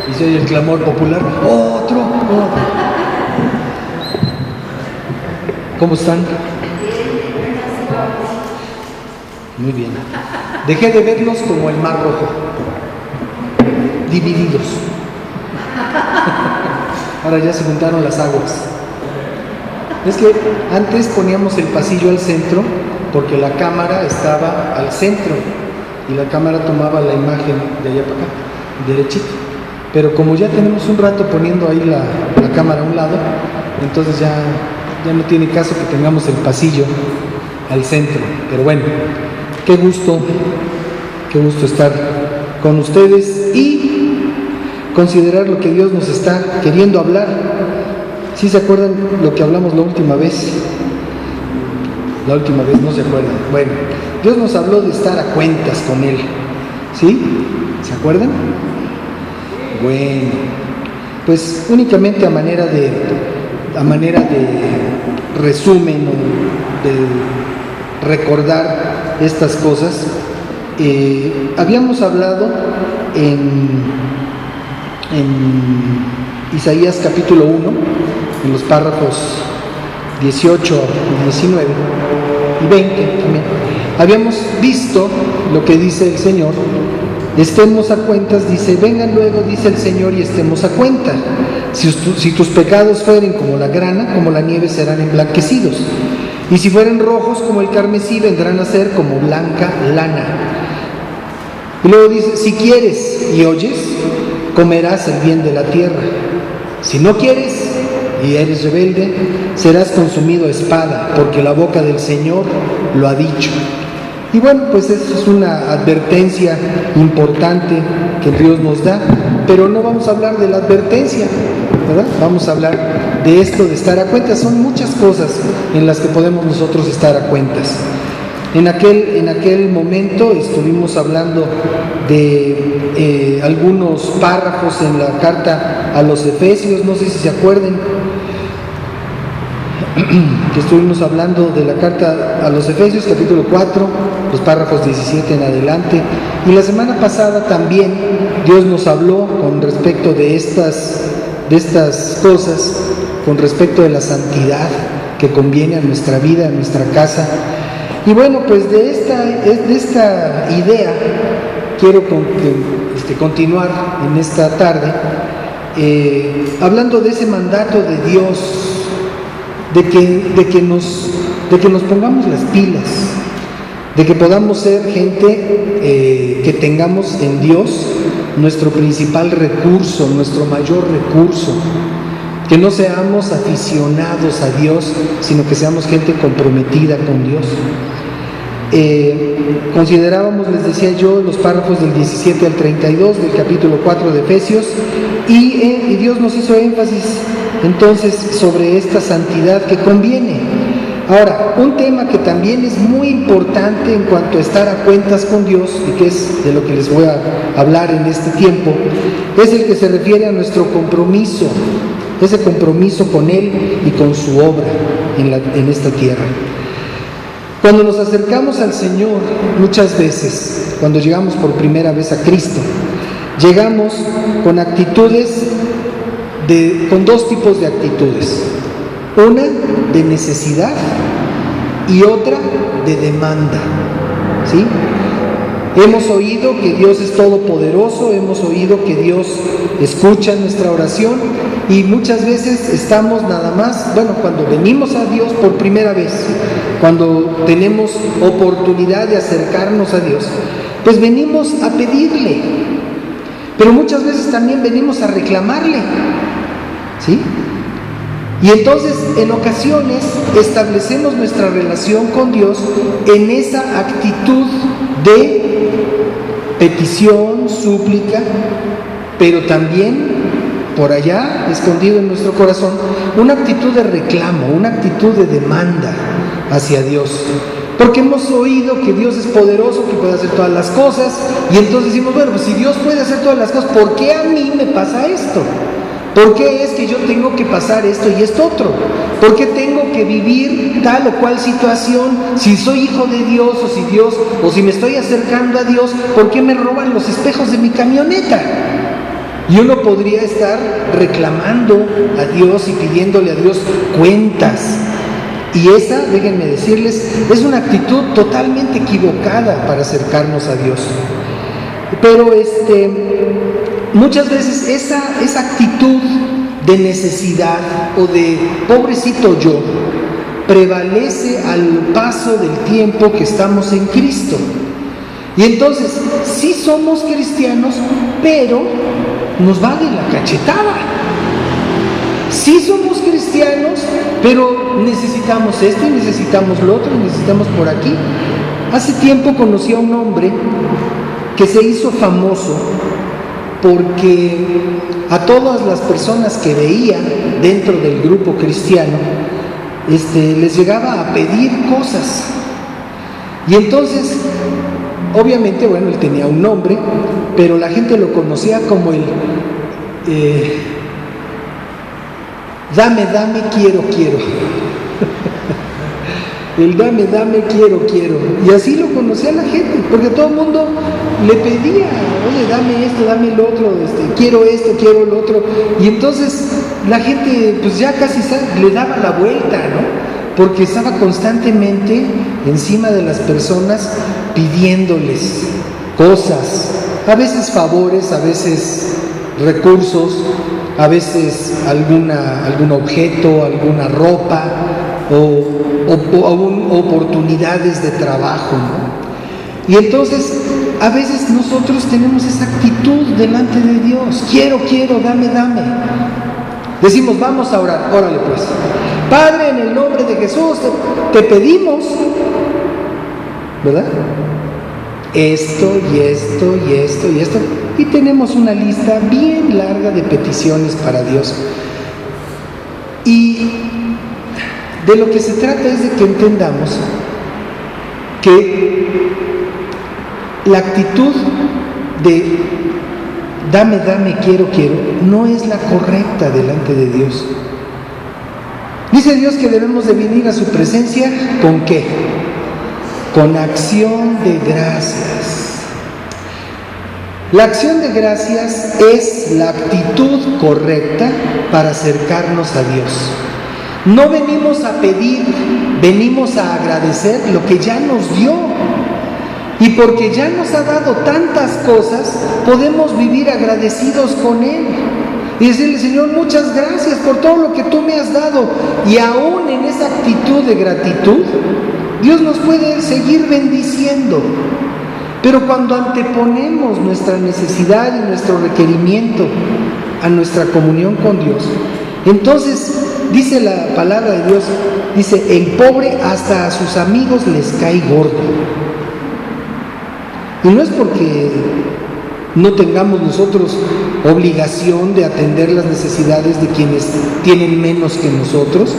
Y se oye el clamor popular, otro. ¿Cómo están? Muy bien. Dejé de verlos como el Mar Rojo, divididos. Ahora ya se juntaron las aguas. Es que antes poníamos el pasillo al centro porque la cámara estaba al centro y la cámara tomaba la imagen de allá para acá, derechito. Pero como ya tenemos un rato poniendo ahí la cámara a un lado, entonces ya no tiene caso que tengamos el pasillo al centro. Pero bueno, qué gusto estar con ustedes y considerar lo que Dios nos está queriendo hablar. ¿Sí se acuerdan lo que hablamos la última vez? La última vez no se acuerdan. Bueno, Dios nos habló de estar a cuentas con Él. ¿Sí? ¿Se acuerdan? Bueno, pues únicamente a manera de resumen o de recordar estas cosas, habíamos hablado en Isaías capítulo 1, en los párrafos 18 y 19 y 20 también. Habíamos visto lo que dice el Señor. Estemos a cuentas, dice, vengan luego, dice el Señor, y estemos a cuenta. Si tus pecados fueren como la grana, como la nieve serán emblanquecidos. Y si fueren rojos como el carmesí, vendrán a ser como blanca lana. Y luego dice, si quieres y oyes, comerás el bien de la tierra. Si no quieres y eres rebelde, serás consumido a espada, porque la boca del Señor lo ha dicho. Y bueno, pues eso es una advertencia importante que Dios nos da, pero no vamos a hablar de la advertencia, ¿verdad? Vamos a hablar de esto de estar a cuentas. Son muchas cosas en las que podemos nosotros estar a cuentas. En aquel momento estuvimos hablando de algunos párrafos en la carta a los Efesios, no sé si se acuerden, que estuvimos hablando de la carta a los Efesios, capítulo 4, los párrafos 17 en adelante. Y la semana pasada también Dios nos habló con respecto de estas cosas, con respecto de la santidad que conviene a nuestra vida, a nuestra casa. Y bueno, pues de esta idea quiero continuar en esta tarde, hablando de ese mandato de Dios, de que nos pongamos las pilas, de que podamos ser gente que tengamos en Dios nuestro principal recurso, nuestro mayor recurso, que no seamos aficionados a Dios, sino que seamos gente comprometida con Dios. Considerábamos, les decía yo, los párrafos del 17 al 32 del capítulo 4 de Efesios, y Dios nos hizo énfasis entonces sobre esta santidad que conviene. Ahora, un tema que también es muy importante en cuanto a estar a cuentas con Dios, y que es de lo que les voy a hablar en este tiempo, es el que se refiere a nuestro compromiso, ese compromiso con Él y con su obra en esta tierra. Cuando nos acercamos al Señor, muchas veces, cuando llegamos por primera vez a Cristo, llegamos con actitudes, con dos tipos de actitudes. Una de necesidad y otra de demanda, ¿sí? Hemos oído que Dios es todopoderoso, hemos oído que Dios escucha nuestra oración, y muchas veces estamos nada más, cuando venimos a Dios por primera vez, cuando tenemos oportunidad de acercarnos a Dios, pues venimos a pedirle, pero muchas veces también venimos a reclamarle, ¿sí? Y entonces en ocasiones establecemos nuestra relación con Dios en esa actitud de petición, súplica, pero también por allá, escondido en nuestro corazón, una actitud de reclamo, una actitud de demanda hacia Dios. Porque hemos oído que Dios es poderoso, que puede hacer todas las cosas, y entonces decimos, pues si Dios puede hacer todas las cosas, ¿por qué a mí me pasa esto? ¿Por qué es que yo tengo que pasar esto y esto otro? ¿Por qué tengo que vivir tal o cual situación? Si soy hijo de Dios, o si me estoy acercando a Dios, ¿por qué me roban los espejos de mi camioneta? Y uno podría estar reclamando a Dios y pidiéndole a Dios cuentas. Y esa, déjenme decirles, es una actitud totalmente equivocada para acercarnos a Dios. Pero muchas veces esa actitud de necesidad o de pobrecito yo prevalece al paso del tiempo que estamos en Cristo. Y entonces, sí somos cristianos, pero nos vale la cachetada. Sí somos cristianos, pero necesitamos esto y necesitamos lo otro, y necesitamos por aquí. Hace tiempo conocí a un hombre que se hizo famoso porque a todas las personas que veía dentro del grupo cristiano, les llegaba a pedir cosas. Y entonces, obviamente, bueno, él tenía un nombre, pero la gente lo conocía como el dame, quiero. El dame, quiero. Y así lo conocía la gente, porque todo el mundo le pedía, oye, dame esto, dame lo otro, quiero esto, quiero lo otro. Y entonces la gente pues ya casi le daba la vuelta, ¿no? Porque estaba constantemente encima de las personas pidiéndoles cosas, a veces favores, a veces recursos, a veces algún objeto, alguna ropa o oportunidades de trabajo, ¿no? Y entonces a veces nosotros tenemos esa actitud delante de Dios, quiero, dame. Decimos, vamos a orar, órale pues. Padre, en el nombre de Jesús, te pedimos, ¿verdad? Esto y esto y esto y esto. Y tenemos una lista bien larga de peticiones para Dios. Y de lo que se trata es de que entendamos que la actitud de dame, quiero, no es la correcta delante de Dios. Dice Dios que debemos de venir a su presencia, ¿con qué? Con acción de gracias. La acción de gracias es la actitud correcta para acercarnos a Dios. No venimos a pedir, venimos a agradecer lo que ya nos dio. Y porque ya nos ha dado tantas cosas, podemos vivir agradecidos con Él. Y decirle, Señor, muchas gracias por todo lo que tú me has dado. Y aún en esa actitud de gratitud, Dios nos puede seguir bendiciendo. Pero cuando anteponemos nuestra necesidad y nuestro requerimiento a nuestra comunión con Dios, entonces dice la palabra de Dios, dice, el pobre hasta a sus amigos les cae gordo. Y no es porque no tengamos nosotros obligación de atender las necesidades de quienes tienen menos que nosotros,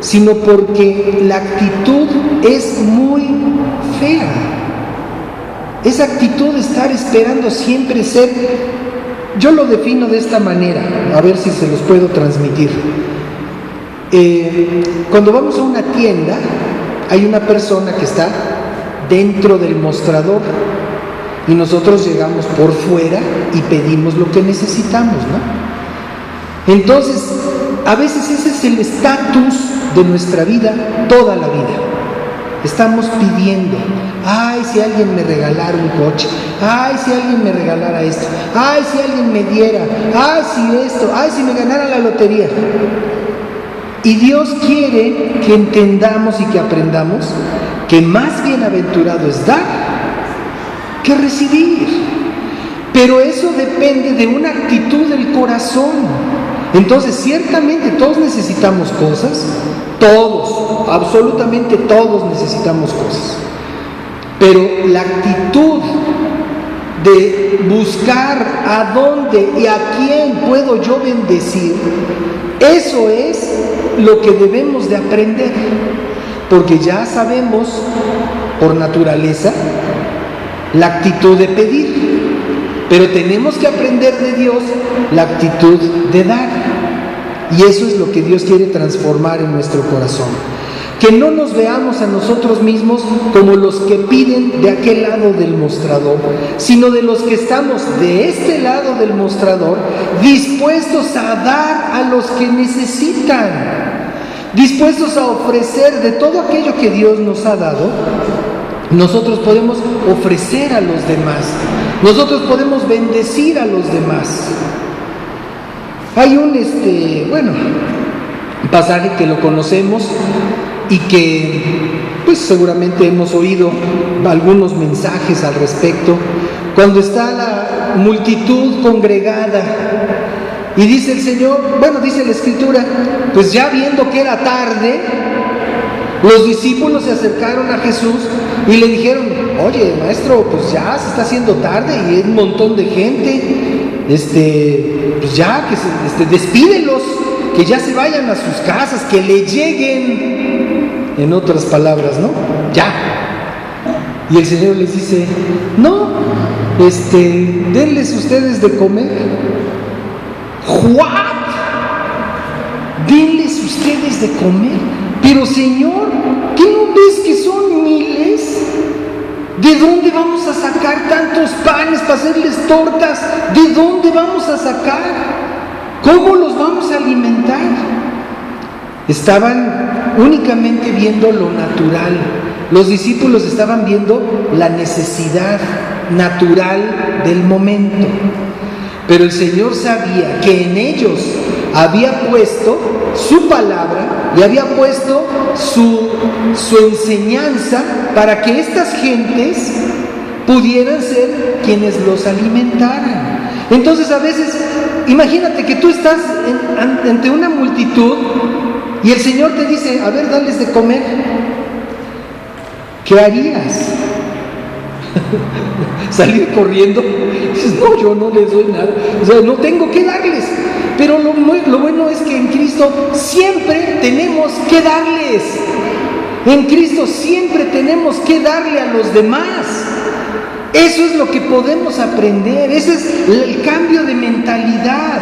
sino porque la actitud es muy fea. Esa actitud de estar esperando siempre ser, yo lo defino de esta manera, a ver si se los puedo transmitir. Cuando vamos a una tienda, hay una persona que está dentro del mostrador y nosotros llegamos por fuera y pedimos lo que necesitamos, ¿no? Entonces, a veces ese es el estatus de nuestra vida, toda la vida. Estamos pidiendo, ay, si alguien me regalara un coche, ay, si alguien me regalara esto, ay, si alguien me diera, ay, si esto, ay, si me ganara la lotería. Y Dios quiere que entendamos y que aprendamos que más bienaventurado es dar que recibir. Pero eso depende de una actitud del corazón. Entonces, ciertamente todos necesitamos cosas, todos, absolutamente todos necesitamos cosas. Pero la actitud de buscar a dónde y a quién puedo yo bendecir, eso es lo que debemos de aprender. Porque ya sabemos por naturaleza la actitud de pedir, pero tenemos que aprender de Dios la actitud de dar, y eso es lo que Dios quiere transformar en nuestro corazón. Que no nos veamos a nosotros mismos como los que piden de aquel lado del mostrador, sino de los que estamos de este lado del mostrador, dispuestos a dar a los que necesitan, dispuestos a ofrecer de todo aquello que Dios nos ha dado. Nosotros podemos ofrecer a los demás, nosotros podemos bendecir a los demás. Hay un pasaje que lo conocemos y que pues seguramente hemos oído algunos mensajes al respecto, cuando está la multitud congregada y dice el Señor, dice la Escritura, pues ya viendo que era tarde, los discípulos se acercaron a Jesús y le dijeron: oye, maestro, pues ya se está haciendo tarde y hay un montón de gente, pues ya, que despídelos, que ya se vayan a sus casas, que le lleguen. En otras palabras, ¿no? Ya. Y el Señor les dice: no, denles ustedes de comer. ¿What? Denles ustedes de comer. Pero Señor, ¿qué no ves que son miles? ¿De dónde vamos a sacar tantos panes para hacerles tortas? ¿De dónde vamos a sacar? ¿Cómo los vamos a alimentar? Estaban únicamente viendo lo natural. Los discípulos estaban viendo la necesidad natural del momento. Pero el Señor sabía que en ellos había puesto su palabra y había puesto su enseñanza para que estas gentes pudieran ser quienes los alimentaran. Entonces a veces, imagínate que tú estás ante una multitud y el Señor te dice: a ver, dales de comer. ¿Qué harías? ¿Salir corriendo? Dices: no, yo no les doy nada, o sea, no tengo que darles. Pero lo bueno es que en Cristo siempre tenemos que darles. En Cristo siempre tenemos que darle a los demás. Eso es lo que podemos aprender. Ese es el cambio de mentalidad.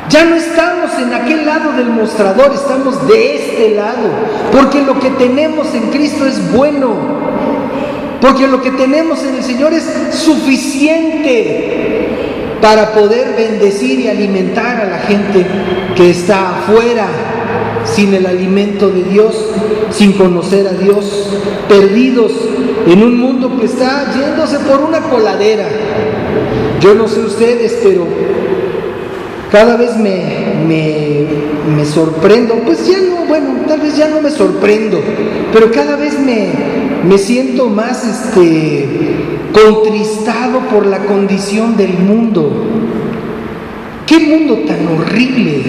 Ya no estamos en aquel lado del mostrador, estamos de este lado, porque lo que tenemos en Cristo es bueno, porque lo que tenemos en el Señor es suficiente para poder bendecir y alimentar a la gente que está afuera, sin el alimento de Dios, sin conocer a Dios, perdidos en un mundo que está yéndose por una coladera. Yo no sé ustedes, pero cada vez me sorprendo, pues ya no, tal vez ya no me sorprendo, pero cada vez me siento más contristado por la condición del mundo. ¡Qué mundo tan horrible!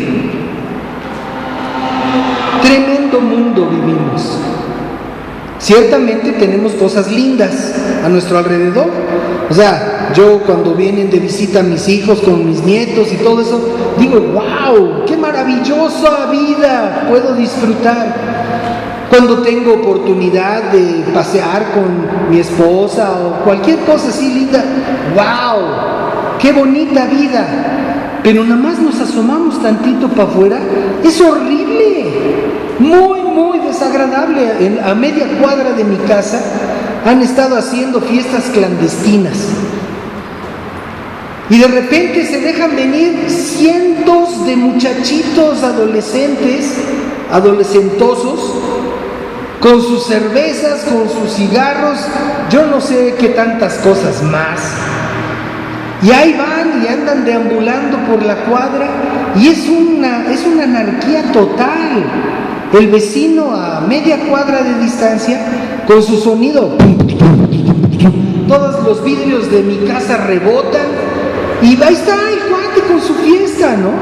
Tremendo mundo vivimos. Ciertamente tenemos cosas lindas a nuestro alrededor. O sea, yo cuando vienen de visita a mis hijos con mis nietos y todo eso, digo: ¡wow! ¡Qué maravillosa vida puedo disfrutar! Cuando tengo oportunidad de pasear con mi esposa o cualquier cosa así linda, ¡wow! ¡Qué bonita vida! Pero nada más nos asomamos tantito para afuera, es horrible, muy, muy desagradable. A media cuadra de mi casa han estado haciendo fiestas clandestinas y de repente se dejan venir cientos de muchachitos adolescentosos, con sus cervezas, con sus cigarros, yo no sé qué tantas cosas más. Y ahí van y andan deambulando por la cuadra y es una anarquía total. El vecino a media cuadra de distancia con su sonido, todos los vidrios de mi casa rebotan y ahí está el cuate con su fiesta, ¿no?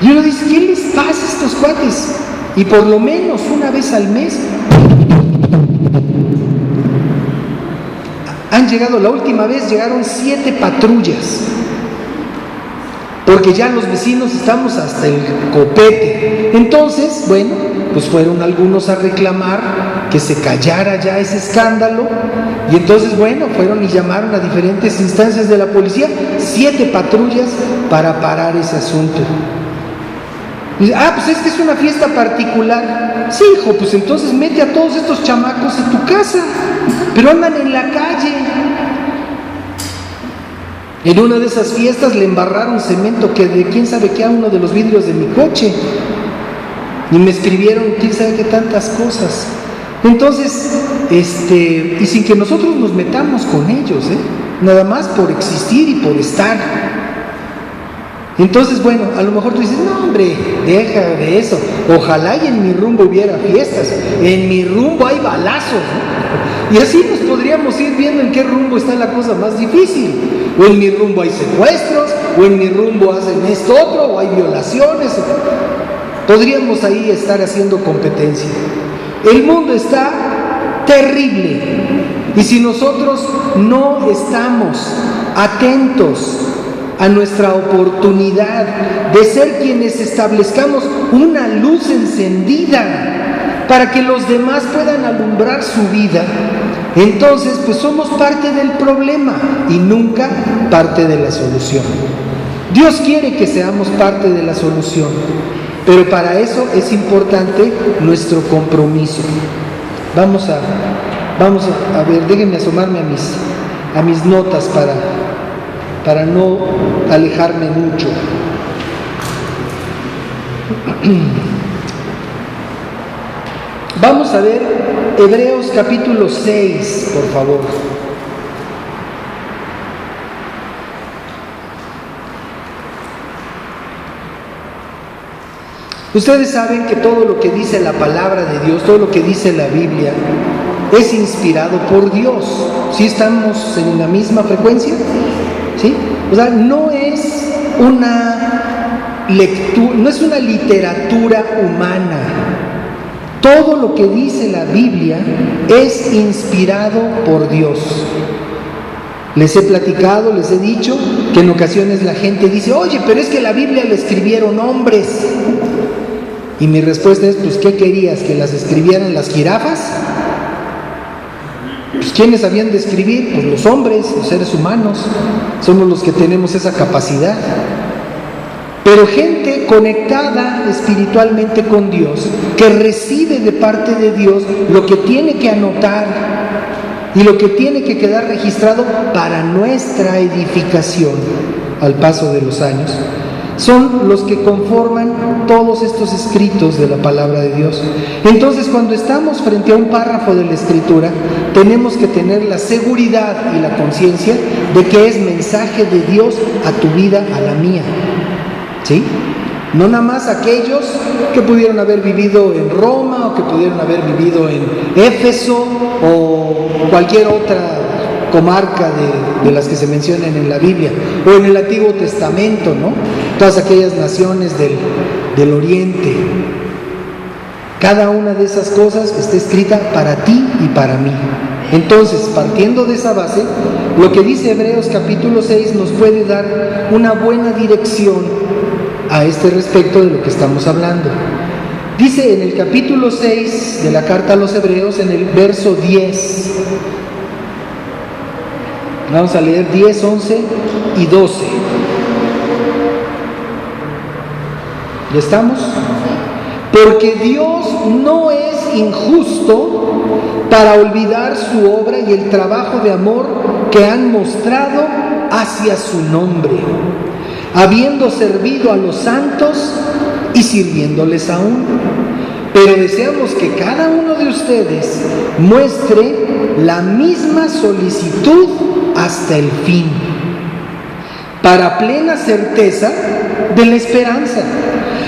Y uno dice: ¿qué les pasa a estos cuates? Y por lo menos una vez al mes han llegado, la última vez llegaron 7 patrullas, porque ya los vecinos estamos hasta el copete. Entonces, pues fueron algunos a reclamar que se callara ya ese escándalo, y entonces, fueron y llamaron a diferentes instancias de la policía, 7 patrullas para parar ese asunto. Dice, pues es que es una fiesta particular. Sí, hijo, pues entonces mete a todos estos chamacos en tu casa, pero andan en la calle. En una de esas fiestas le embarraron cemento que de quién sabe qué a uno de los vidrios de mi coche. Y me escribieron quién sabe qué tantas cosas. Entonces, y sin que nosotros nos metamos con ellos, nada más por existir y por estar. Entonces, bueno, a lo mejor tú dices, no hombre, deja de eso. Ojalá y en mi rumbo hubiera fiestas. En mi rumbo hay balazos, ¿no? Y así nos podríamos ir viendo en qué rumbo está la cosa más difícil. O en mi rumbo hay secuestros, o en mi rumbo hacen esto otro, o hay violaciones. Podríamos ahí estar haciendo competencia. El mundo está terrible. Y si nosotros no estamos atentos a nuestra oportunidad de ser quienes establezcamos una luz encendida para que los demás puedan alumbrar su vida, entonces pues somos parte del problema y nunca parte de la solución. Dios quiere que seamos parte de la solución, pero para eso es importante nuestro compromiso. Vamos a ver, déjenme asomarme a mis notas para no alejarme mucho. Vamos a ver Hebreos capítulo 6, por favor. Ustedes saben que todo lo que dice la palabra de Dios, todo lo que dice la Biblia, es inspirado por Dios. ¿Sí estamos en la misma frecuencia? ¿Sí? O sea, no es una lectura, no es una literatura humana. Todo lo que dice la Biblia es inspirado por Dios. Les he platicado, les he dicho que en ocasiones la gente dice, oye, pero es que la Biblia la escribieron hombres. Y mi respuesta es, pues, ¿qué querías? ¿Que las escribieran las jirafas? Pues, ¿quiénes sabían de escribir? Pues los hombres, los seres humanos, somos los que tenemos esa capacidad. Pero gente conectada espiritualmente con Dios, que recibe de parte de Dios lo que tiene que anotar y lo que tiene que quedar registrado para nuestra edificación al paso de los años, son los que conforman todos estos escritos de la palabra de Dios. Entonces, cuando estamos frente a un párrafo de la Escritura, tenemos que tener la seguridad y la conciencia de que es mensaje de Dios a tu vida, a la mía. ¿Sí? No nada más aquellos que pudieron haber vivido en Roma o que pudieron haber vivido en Éfeso o cualquier otra comarca de las que se mencionan en la Biblia, o en el Antiguo Testamento, ¿no? Todas aquellas naciones del Oriente. Cada una de esas cosas está escrita para ti y para mí. Entonces, partiendo de esa base, lo que dice Hebreos capítulo 6 nos puede dar una buena dirección a este respecto de lo que estamos hablando. Dice en el capítulo 6 de la carta a los Hebreos, en el verso 10, vamos a leer 10, 11 y 12. ¿Ya estamos? Porque Dios no es injusto para olvidar su obra y el trabajo de amor que han mostrado hacia su nombre, habiendo servido a los santos y sirviéndoles aún. Pero deseamos que cada uno de ustedes muestre la misma solicitud hasta el fin, para plena certeza de la esperanza,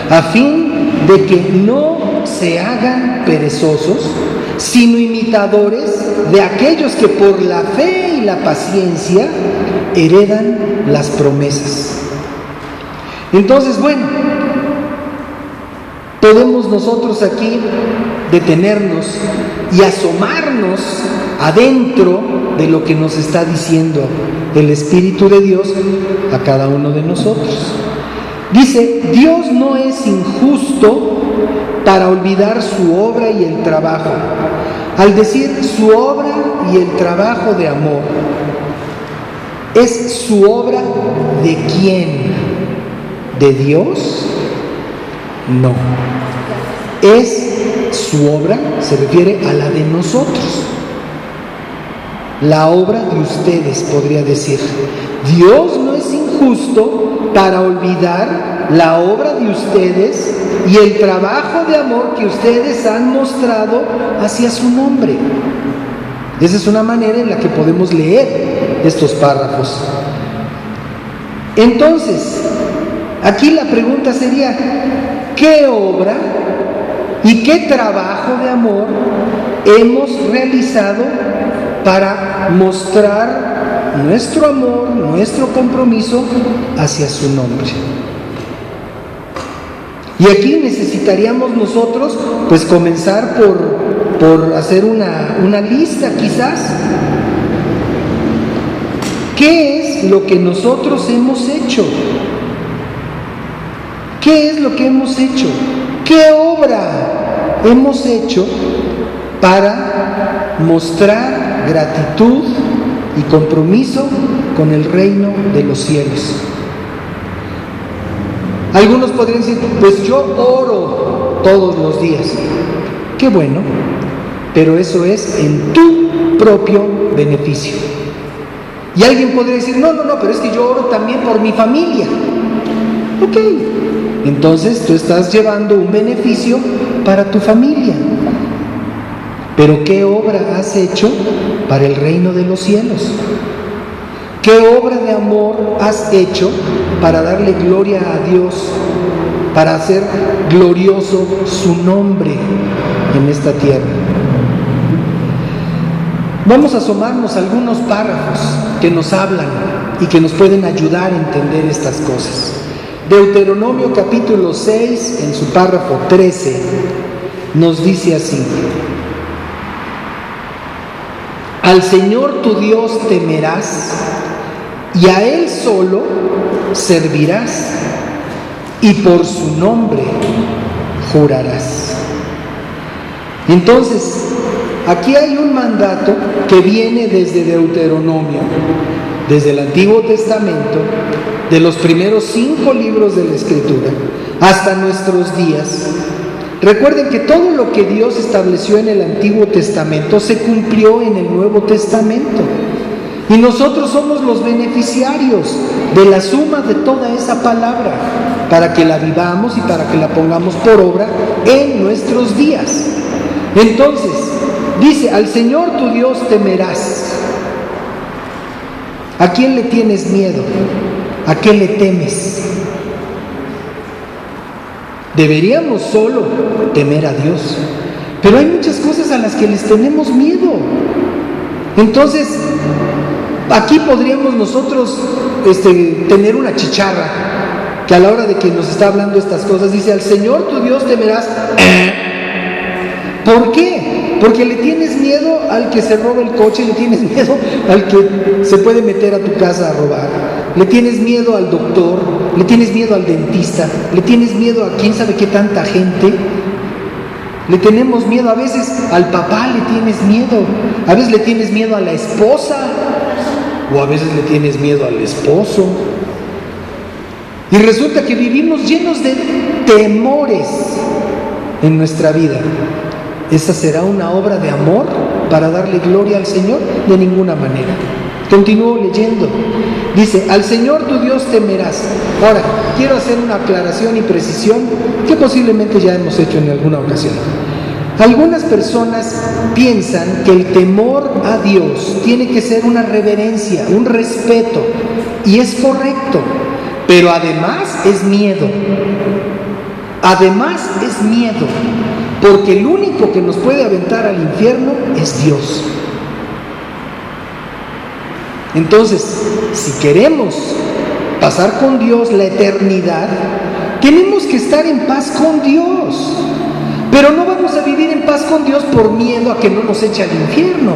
a fin de que no se hagan perezosos, sino imitadores de aquellos que por la fe y la paciencia heredan las promesas. Entonces, bueno, podemos nosotros aquí detenernos y asomarnos adentro de lo que nos está diciendo el Espíritu de Dios a cada uno de nosotros. Dice, Dios no es injusto para olvidar su obra y el trabajo. Al decir su obra y el trabajo de amor, ¿es su obra de quién? ¿De Dios No. Es su obra, se refiere a la de nosotros. La obra de ustedes, podría decir. Dios no es injusto para olvidar la obra de ustedes y el trabajo de amor que ustedes han mostrado hacia su nombre. Esa es una manera en la que podemos leer estos párrafos. Entonces, aquí la pregunta sería, ¿qué obra y qué trabajo de amor hemos realizado para mostrar nuestro amor, nuestro compromiso hacia su nombre? Y aquí necesitaríamos nosotros, pues, comenzar por hacer una lista, quizás. ¿Qué es lo que nosotros hemos hecho? ¿Qué es lo que hemos hecho? ¿Qué obra hemos hecho para mostrar gratitud y compromiso con el reino de los cielos? Algunos podrían decir, pues yo oro todos los días. Qué bueno, pero eso es en tu propio beneficio. Y alguien podría decir, no, pero es que yo oro también por mi familia. Ok, entonces tú estás llevando un beneficio para tu familia. Pero ¿qué obra has hecho para el reino de los cielos? ¿Qué obra de amor has hecho para darle gloria a Dios, para hacer glorioso su nombre en esta tierra? Vamos a asomarnos a algunos párrafos que nos hablan y que nos pueden ayudar a entender estas cosas. Deuteronomio capítulo 6, en su párrafo 13, nos dice así: al Señor tu Dios temerás y a Él solo servirás y por su nombre jurarás. Entonces, aquí hay un mandato que viene desde Deuteronomio, desde el Antiguo Testamento, de los primeros 5 libros de la Escritura, hasta nuestros días. Recuerden que todo lo que Dios estableció en el Antiguo Testamento se cumplió en el Nuevo Testamento. Y nosotros somos los beneficiarios de la suma de toda esa palabra, para que la vivamos y para que la pongamos por obra en nuestros días. Entonces, dice, al Señor tu Dios temerás. ¿A quién le tienes miedo? ¿A qué le temes? Deberíamos solo temer a Dios, pero hay muchas cosas a las que les tenemos miedo. Entonces, aquí podríamos nosotros tener una chicharra que a la hora de que nos está hablando estas cosas dice, al Señor tu Dios temerás. ¿Por qué? Porque le tienes miedo al que se roba el coche, le tienes miedo al que se puede meter a tu casa a robar, le tienes miedo al doctor, le tienes miedo al dentista, le tienes miedo a quién sabe qué tanta gente. Le tenemos miedo, a veces al papá le tienes miedo, a veces le tienes miedo a la esposa, o a veces le tienes miedo al esposo. Y resulta que vivimos llenos de temores en nuestra vida. ¿Esa será una obra de amor para darle gloria al Señor? De ninguna manera. Continúo leyendo. Dice, al Señor tu Dios temerás. Ahora, quiero hacer una aclaración y precisión que posiblemente ya hemos hecho en alguna ocasión. Algunas personas piensan que el temor a Dios tiene que ser una reverencia, un respeto, y es correcto, pero además es miedo. Además es miedo, porque el único que nos puede aventar al infierno es Dios. Entonces, si queremos pasar con Dios la eternidad, tenemos que estar en paz con Dios. Pero no vamos a vivir en paz con Dios por miedo a que no nos eche al infierno.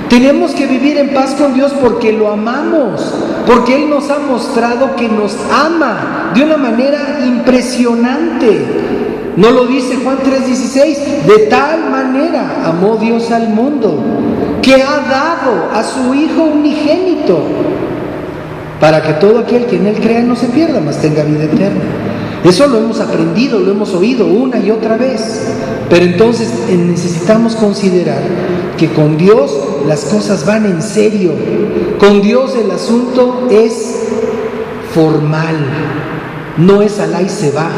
Tenemos que vivir en paz con Dios porque lo amamos, porque Él nos ha mostrado que nos ama de una manera impresionante. ¿No lo dice Juan 3:16? De tal manera amó Dios al mundo, que ha dado a su Hijo unigénito, para que todo aquel que en Él crea no se pierda, mas tenga vida eterna. Eso lo hemos aprendido, lo hemos oído una y otra vez. Pero entonces necesitamos considerar que con Dios las cosas van en serio. Con Dios el asunto es formal, no es alá y se va.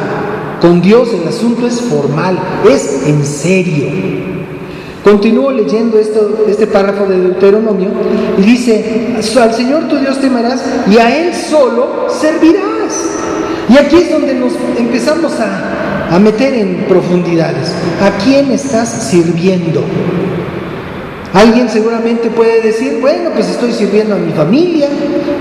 Con Dios el asunto es formal, es en serio. Continúo leyendo este párrafo de Deuteronomio y dice: al Señor tu Dios temerás y a Él solo servirás. Y aquí es donde nos empezamos a meter en profundidades. ¿A quién estás sirviendo? Alguien seguramente puede decir: bueno, pues estoy sirviendo a mi familia,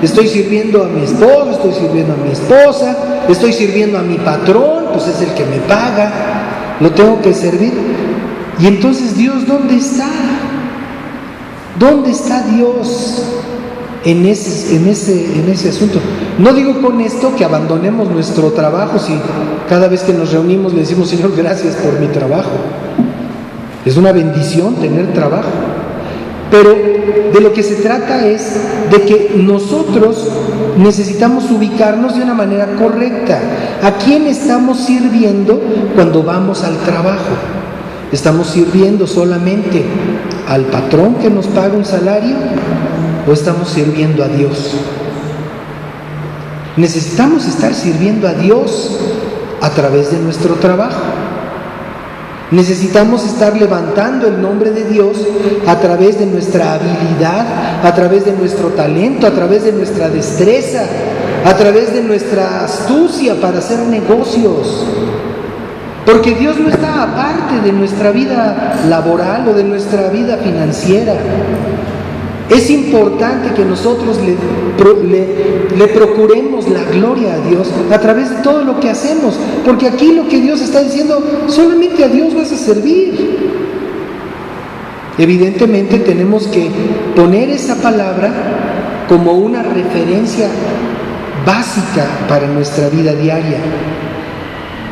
estoy sirviendo a mi esposo, estoy sirviendo a mi esposa, estoy sirviendo a mi patrón, pues es el que me paga, lo tengo que servir. Y entonces, ¿Dios dónde está? ¿Dónde está Dios en ese asunto? No digo con esto que abandonemos nuestro trabajo si cada vez que nos reunimos le decimos: Señor, gracias por mi trabajo. Es una bendición tener trabajo. Pero de lo que se trata es de que nosotros necesitamos ubicarnos de una manera correcta. ¿A quién estamos sirviendo cuando vamos al trabajo? ¿Estamos sirviendo solamente al patrón que nos paga un salario o estamos sirviendo a Dios? Necesitamos estar sirviendo a Dios a través de nuestro trabajo. Necesitamos estar levantando el nombre de Dios a través de nuestra habilidad, a través de nuestro talento, a través de nuestra destreza, a través de nuestra astucia para hacer negocios. Porque Dios no está aparte de nuestra vida laboral o de nuestra vida financiera. Es importante que nosotros le procuremos la gloria a Dios a través de todo lo que hacemos, porque aquí lo que Dios está diciendo: solamente a Dios vas a servir. Evidentemente tenemos que poner esa palabra como una referencia básica para nuestra vida diaria.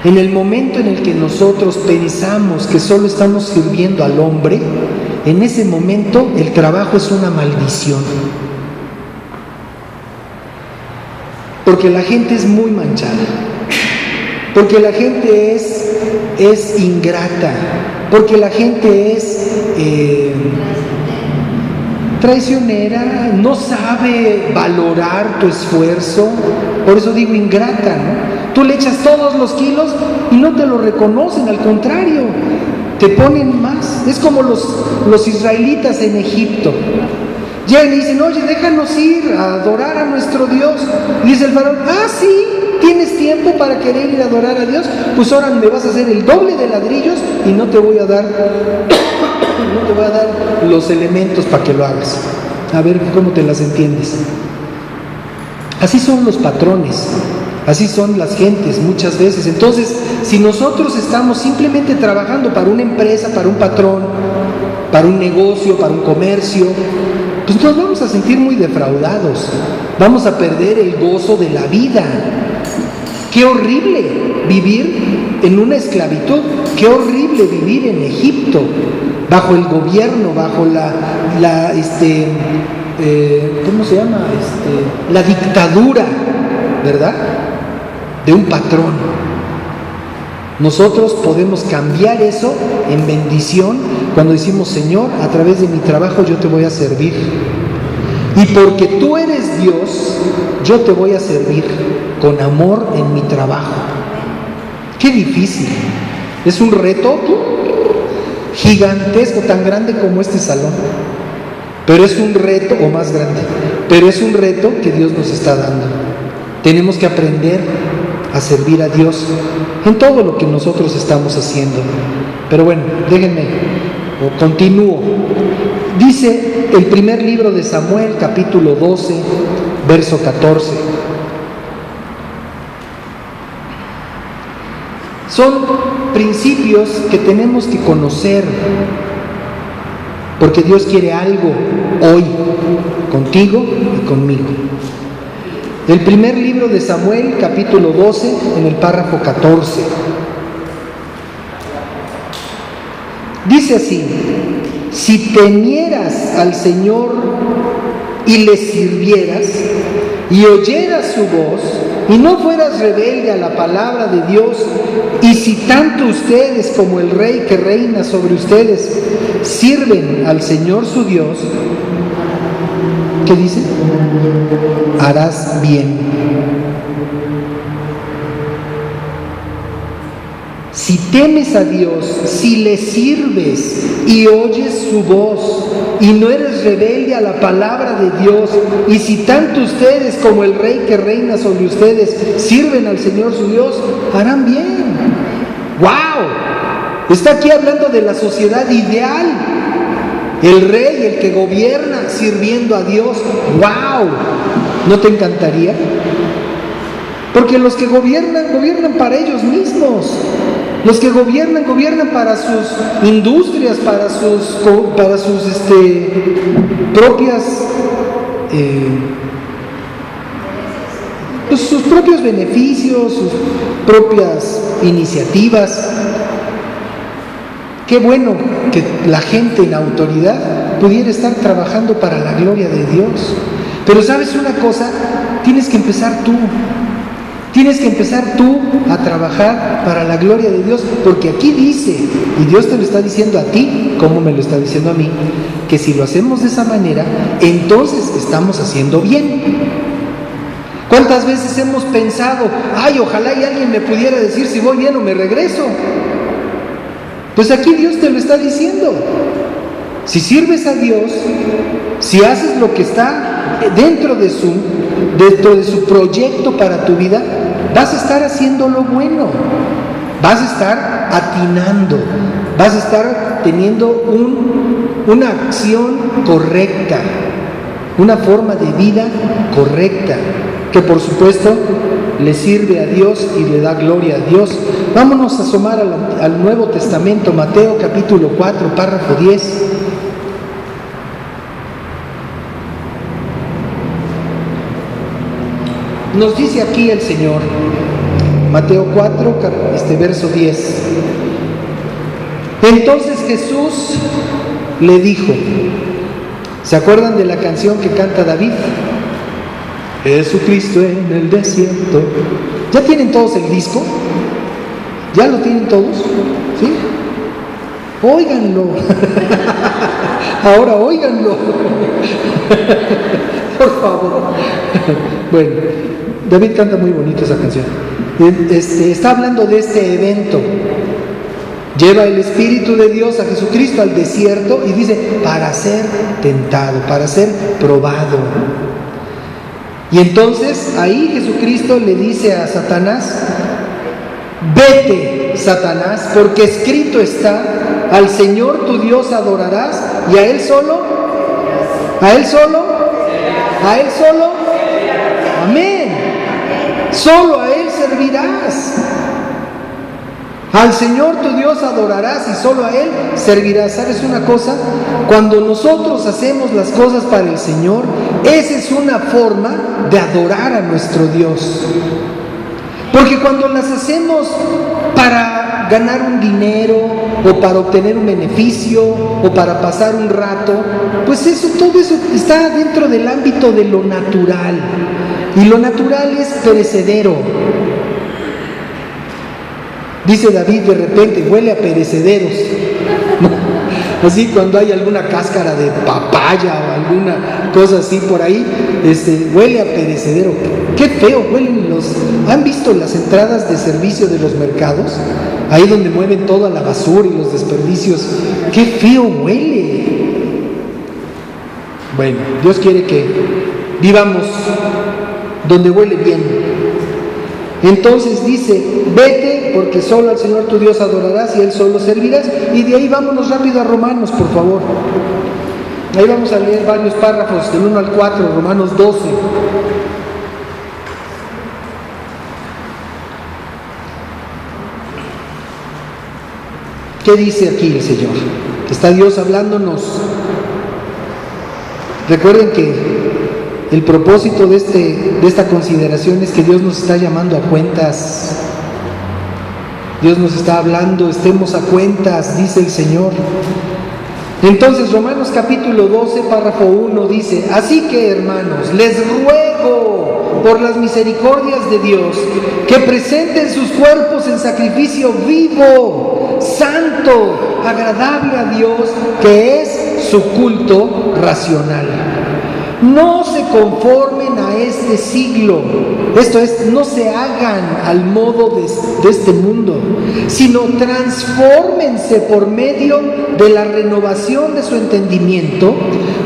En el momento en el que nosotros pensamos que solo estamos sirviendo al hombre, en ese momento el trabajo es una maldición. Porque la gente es muy manchada, porque la gente es ingrata, porque la gente es traicionera, no sabe valorar tu esfuerzo. Por eso digo ingrata, ¿no? Tú le echas todos los kilos y no te lo reconocen, al contrario, te ponen más. Es como los israelitas en Egipto. Llegan y dicen: oye, déjanos ir a adorar a nuestro Dios. Y dice el faraón: ah, sí, ¿tienes tiempo para querer ir a adorar a Dios? Pues ahora me vas a hacer el doble de ladrillos y no te voy a dar los elementos para que lo hagas. A ver cómo te las entiendes. Así son los patrones, así son las gentes muchas veces. Entonces, si nosotros estamos simplemente trabajando para una empresa, para un patrón, para un negocio, para un comercio, pues nos vamos a sentir muy defraudados, vamos a perder el gozo de la vida. Qué horrible vivir en una esclavitud, qué horrible vivir en Egipto, bajo el gobierno, bajo ¿cómo se llama? La dictadura, ¿verdad?, de un patrón. Nosotros podemos cambiar eso en bendición cuando decimos: Señor, a través de mi trabajo yo te voy a servir. Y porque tú eres Dios, yo te voy a servir con amor en mi trabajo. Qué difícil. Es un reto gigantesco, tan grande como este salón. Pero es un reto, o más grande, pero es un reto que Dios nos está dando. Tenemos que aprender a servir a Dios en todo lo que nosotros estamos haciendo. Pero bueno, déjenme, o continúo. Dice el primer libro de Samuel, capítulo 12, verso 14. Son principios que tenemos que conocer, porque Dios quiere algo hoy, contigo y conmigo. El primer libro de Samuel, capítulo 12, en el párrafo 14. Dice así: si temieras al Señor y le sirvieras, y oyeras su voz, y no fueras rebelde a la palabra de Dios, y si tanto ustedes como el rey que reina sobre ustedes sirven al Señor su Dios, ¿qué dice? Harás bien. Si temes a Dios, si le sirves y oyes su voz y no eres rebelde a la palabra de Dios, y si tanto ustedes como el rey que reina sobre ustedes sirven al Señor su Dios, harán bien. ¡Wow! Está aquí hablando de la sociedad ideal. El rey, el que gobierna sirviendo a Dios. ¡Wow! ¿No te encantaría? Porque los que gobiernan, gobiernan para ellos mismos. Los que gobiernan, gobiernan para sus industrias, para sus propias, sus propios beneficios, sus propias iniciativas. Qué bueno que la gente en autoridad pudiera estar trabajando para la gloria de Dios. Pero ¿sabes una cosa? Tienes que empezar tú. Tienes que empezar tú a trabajar para la gloria de Dios, porque aquí dice, y Dios te lo está diciendo a ti, como me lo está diciendo a mí, que si lo hacemos de esa manera, entonces estamos haciendo bien. ¿Cuántas veces hemos pensado, ay, ojalá y alguien me pudiera decir si voy bien o me regreso? Pues aquí Dios te lo está diciendo. Si sirves a Dios, si haces lo que está dentro de su proyecto para tu vida, vas a estar haciendo lo bueno, vas a estar atinando, vas a estar teniendo una acción correcta, una forma de vida correcta, que por supuesto le sirve a Dios y le da gloria a Dios. Vámonos a asomar al Nuevo Testamento, Mateo capítulo 4, párrafo 10. Nos dice aquí el Señor, Mateo 4, verso 10. Entonces Jesús le dijo, ¿se acuerdan de la canción que canta David? Jesucristo en el desierto. ¿Ya tienen todos el disco? ¿Ya lo tienen todos? ¿Sí? Óiganlo. Ahora óiganlo. Por favor. Bueno, David canta muy bonito esa canción. Está hablando de este evento. Lleva el Espíritu de Dios a Jesucristo al desierto y dice, para ser tentado, para ser probado. Y entonces ahí Jesucristo le dice a Satanás, vete, Satanás, porque escrito está, al Señor tu Dios adorarás y a Él solo, amén, solo a Él servirás. Al Señor tu Dios adorarás y solo a Él servirás. ¿Sabes una cosa? Cuando nosotros hacemos las cosas para el Señor, esa es una forma de adorar a nuestro Dios. Porque cuando las hacemos para ganar un dinero, o para obtener un beneficio, o para pasar un rato, pues todo eso está dentro del ámbito de lo natural. Y lo natural es perecedero. Dice David, de repente huele a perecederos. Así cuando hay alguna cáscara de papaya o alguna cosa así por ahí, huele a perecedero. Qué feo huelen ¿han visto las entradas de servicio de los mercados? Ahí donde mueven toda la basura y los desperdicios. Qué feo huele. Bueno, Dios quiere que vivamos donde huele bien. Entonces dice, vete, porque solo al Señor tu Dios adorarás y Él solo servirás. Y de ahí vámonos rápido a Romanos, por favor. Ahí vamos a leer varios párrafos, del 1 al 4, Romanos 12. ¿Qué dice aquí el Señor? Está Dios hablándonos. Recuerden que el propósito de esta consideración es que Dios nos está llamando a cuentas. Dios nos está hablando, estemos a cuentas, dice el Señor. Entonces Romanos capítulo 12, párrafo 1 dice: así que, hermanos, les ruego por las misericordias de Dios que presenten sus cuerpos en sacrificio vivo, santo, agradable a Dios, que es su culto racional. No se conformen a este siglo, esto es, no se hagan al modo de este mundo, sino transfórmense por medio de la renovación de su entendimiento,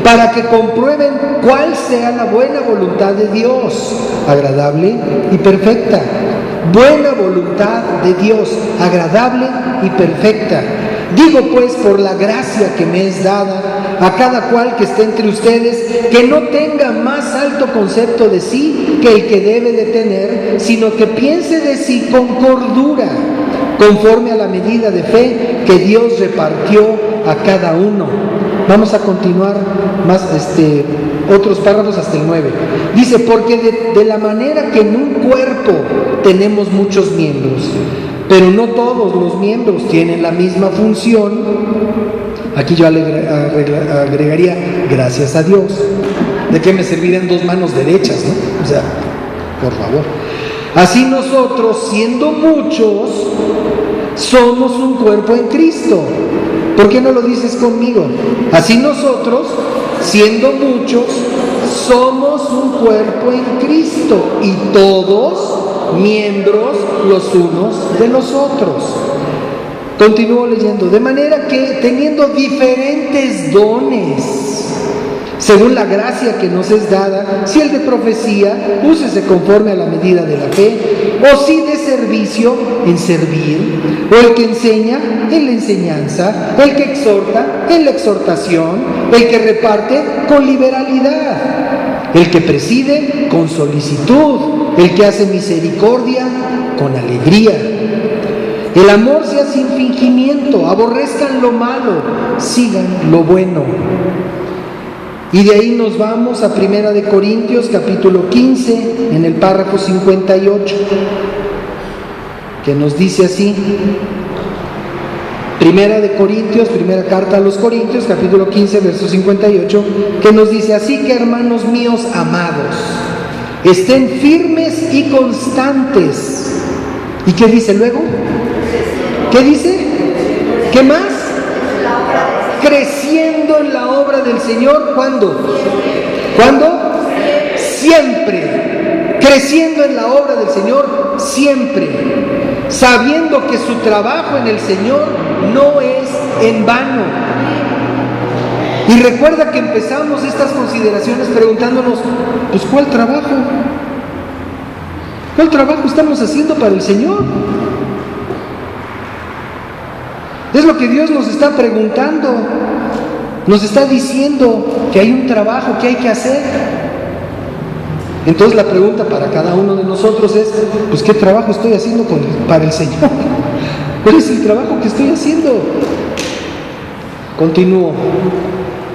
para que comprueben cuál sea la buena voluntad de Dios, agradable y perfecta. Buena voluntad de Dios, agradable y perfecta. Digo pues, por la gracia que me es dada, a cada cual que esté entre ustedes, que no tenga más alto concepto de sí que el que debe de tener, sino que piense de sí con cordura, conforme a la medida de fe que Dios repartió a cada uno. Vamos a continuar más otros párrafos hasta el 9. Dice: porque de la manera que en un cuerpo tenemos muchos miembros, pero no todos los miembros tienen la misma función. Aquí yo agregaría: gracias a Dios. ¿De qué me servirían dos manos derechas, no? O sea, por favor. Así nosotros, siendo muchos, somos un cuerpo en Cristo. ¿Por qué no lo dices conmigo? Así nosotros, siendo muchos, somos un cuerpo en Cristo, y todos miembros los unos de los otros. Continúo leyendo: de manera que, teniendo diferentes dones, según la gracia que nos es dada, si el de profecía, úsese conforme a la medida de la fe, o si de servicio, en servir, o el que enseña, en la enseñanza, el que exhorta, en la exhortación, el que reparte, con liberalidad, el que preside, con solicitud, el que hace misericordia, con alegría. El amor sea sin fingimiento, aborrezcan lo malo, sigan lo bueno. Y de ahí nos vamos a Primera de Corintios, capítulo 15, en el párrafo 58, que nos dice así. Primera de Corintios, primera carta a los Corintios, capítulo 15, verso 58, que nos dice: así que, hermanos míos amados, estén firmes y constantes. ¿Y qué dice luego? ¿Qué dice? ¿Qué más? Creciendo en la obra del Señor. ¿Cuándo? ¿Cuándo? Siempre. Creciendo en la obra del Señor siempre, sabiendo que su trabajo en el Señor no es en vano. Y recuerda que empezamos estas consideraciones preguntándonos: pues ¿cuál trabajo? ¿Cuál trabajo estamos haciendo para el Señor? Es lo que Dios nos está preguntando. Nos está diciendo que hay un trabajo que hay que hacer. Entonces la pregunta para cada uno de nosotros es: pues ¿qué trabajo estoy haciendo para el Señor? ¿Cuál es el trabajo que estoy haciendo? Continúo.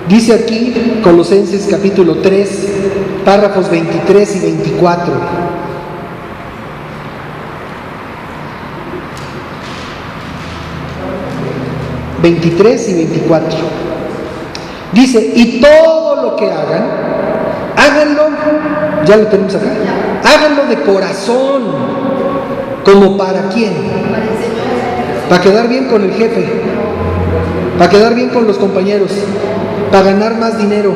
Dice aquí Colosenses capítulo 3, párrafos 23 y 24. 23 y 24. Dice: y todo lo que hagan, háganlo, ya lo tenemos acá, háganlo de corazón. ¿Como para quién? Para quedar bien con el jefe, para quedar bien con los compañeros, para ganar más dinero,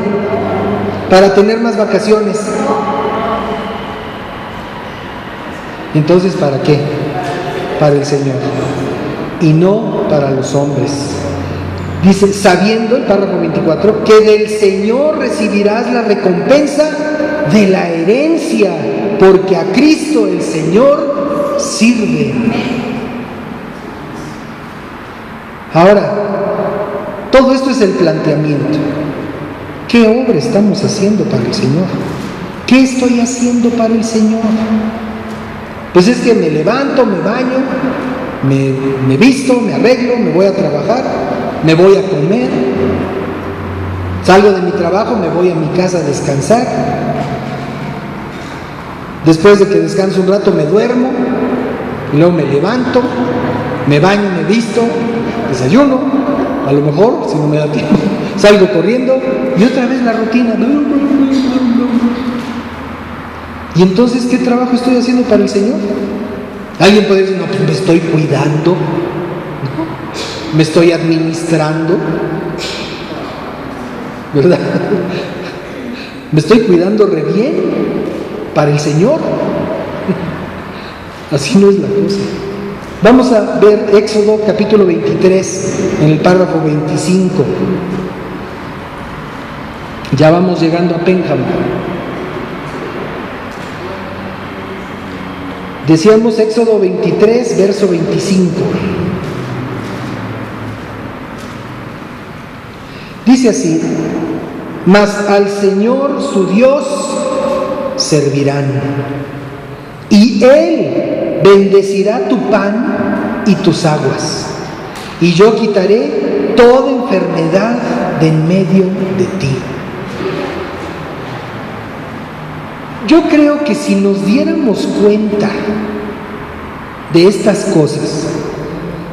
para tener más vacaciones. Entonces, ¿para qué? Para el Señor, y no para los hombres. Dice: sabiendo, el párrafo 24, que del Señor recibirás la recompensa de la herencia, porque a Cristo el Señor sirve. Ahora, todo esto es el planteamiento. ¿Qué obra estamos haciendo para el Señor? ¿Qué estoy haciendo para el Señor? Pues es que me levanto, me baño, me visto, me arreglo, me voy a trabajar, me voy a comer, salgo de mi trabajo, me voy a mi casa a descansar. Después de que descanso un rato me duermo, y luego me levanto, me baño, me visto, desayuno, a lo mejor, si no me da tiempo, salgo corriendo y otra vez la rutina. Y entonces, ¿qué trabajo estoy haciendo para el Señor? Alguien puede decir, no, pues me estoy cuidando, ¿no? Me estoy administrando, ¿verdad? Me estoy cuidando re bien para el Señor. Así no es la cosa. Vamos a ver Éxodo capítulo 23, en el párrafo 25. Ya vamos llegando a Pénjamo. Decíamos Éxodo 23, verso 25. Dice así: mas al Señor su Dios servirán, y Él bendecirá tu pan y tus aguas, y yo quitaré toda enfermedad de en medio de ti. Yo creo que si nos diéramos cuenta de estas cosas,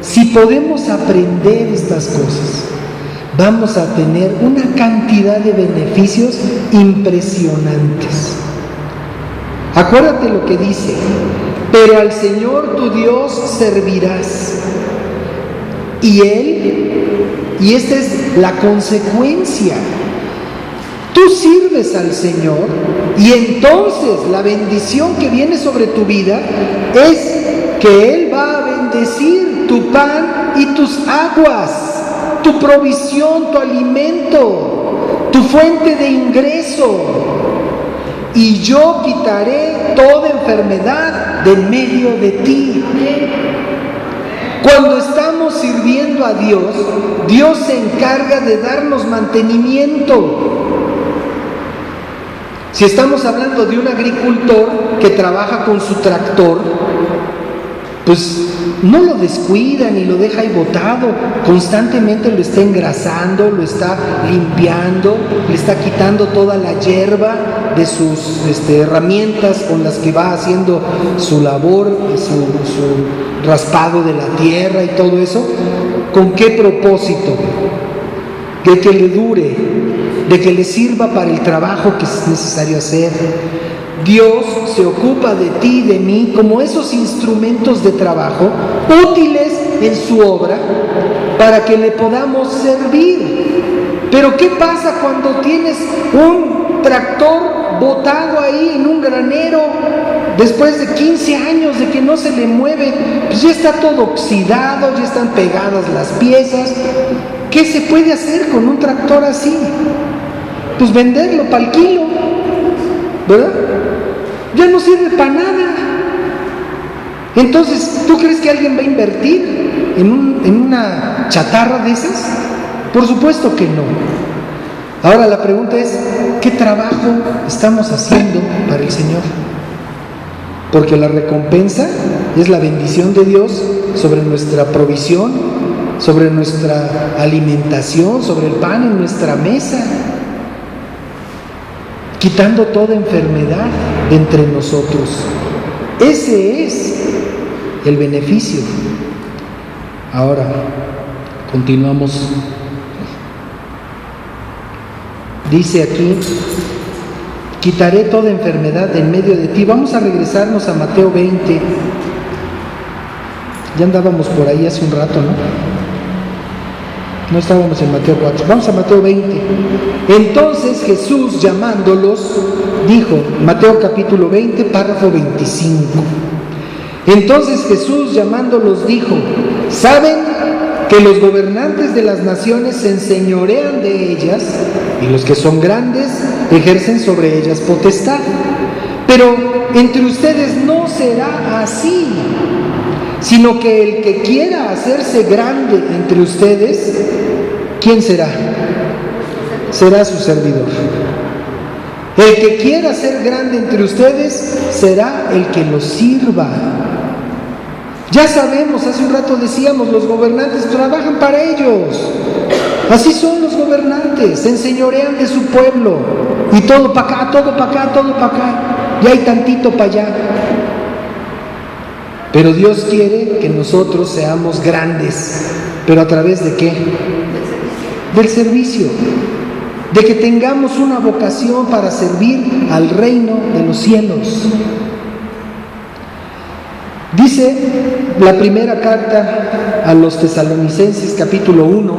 si podemos aprender estas cosas, vamos a tener una cantidad de beneficios impresionantes. Acuérdate lo que dice: pero al Señor tu Dios servirás, y esta es la consecuencia. Tú sirves al Señor y entonces la bendición que viene sobre tu vida es que Él va a bendecir tu pan y tus aguas, tu provisión, tu alimento, tu fuente de ingreso. Y yo quitaré toda enfermedad de en medio de ti. Cuando estamos sirviendo a Dios, Dios se encarga de darnos mantenimiento. Si estamos hablando de un agricultor que trabaja con su tractor, pues no lo descuida ni lo deja ahí botado, constantemente lo está engrasando, lo está limpiando, le está quitando toda la hierba de sus herramientas con las que va haciendo su labor, su raspado de la tierra y todo eso. ¿Con qué propósito? De que le dure, de que le sirva para el trabajo que es necesario hacer. Dios se ocupa de ti y de mí como esos instrumentos de trabajo útiles en su obra para que le podamos servir. Pero ¿qué pasa cuando tienes un tractor botado ahí en un granero después de 15 años de que no se le mueve? Pues ya está todo oxidado, ya están pegadas las piezas. ¿Qué se puede hacer con un tractor así? Pues venderlo para el kilo, ¿verdad? Ya no sirve para nada. Entonces, ¿tú crees que alguien va a invertir en una chatarra de esas? Por supuesto que no. Ahora la pregunta es, ¿qué trabajo estamos haciendo para el Señor? Porque la recompensa es la bendición de Dios sobre nuestra provisión, sobre nuestra alimentación, sobre el pan en nuestra mesa, quitando toda enfermedad de entre nosotros. Ese es el beneficio. Ahora, continuamos. Dice aquí: quitaré toda enfermedad de en medio de ti. Vamos a regresarnos a Mateo 20. Ya andábamos por ahí hace un rato, ¿no? No estábamos en Mateo 4. Vamos a Mateo 20. Entonces Jesús, llamándolos, dijo, Mateo capítulo 20, párrafo 25. Entonces Jesús, llamándolos, dijo: ¿saben que los gobernantes de las naciones se enseñorean de ellas, y los que son grandes ejercen sobre ellas potestad? Pero entre ustedes no será así, sino que el que quiera hacerse grande entre ustedes, ¿quién será? Será su servidor. El que quiera ser grande entre ustedes será el que los sirva. Ya sabemos, hace un rato decíamos, los gobernantes trabajan para ellos. Así son los gobernantes, se enseñorean de su pueblo. Y todo para acá, todo para acá, todo para acá. Y hay tantito para allá. Pero Dios quiere que nosotros seamos grandes. ¿Pero a través de qué? del servicio, de que tengamos una vocación para servir al reino de los cielos. Dice la primera carta a los Tesalonicenses, capítulo 1.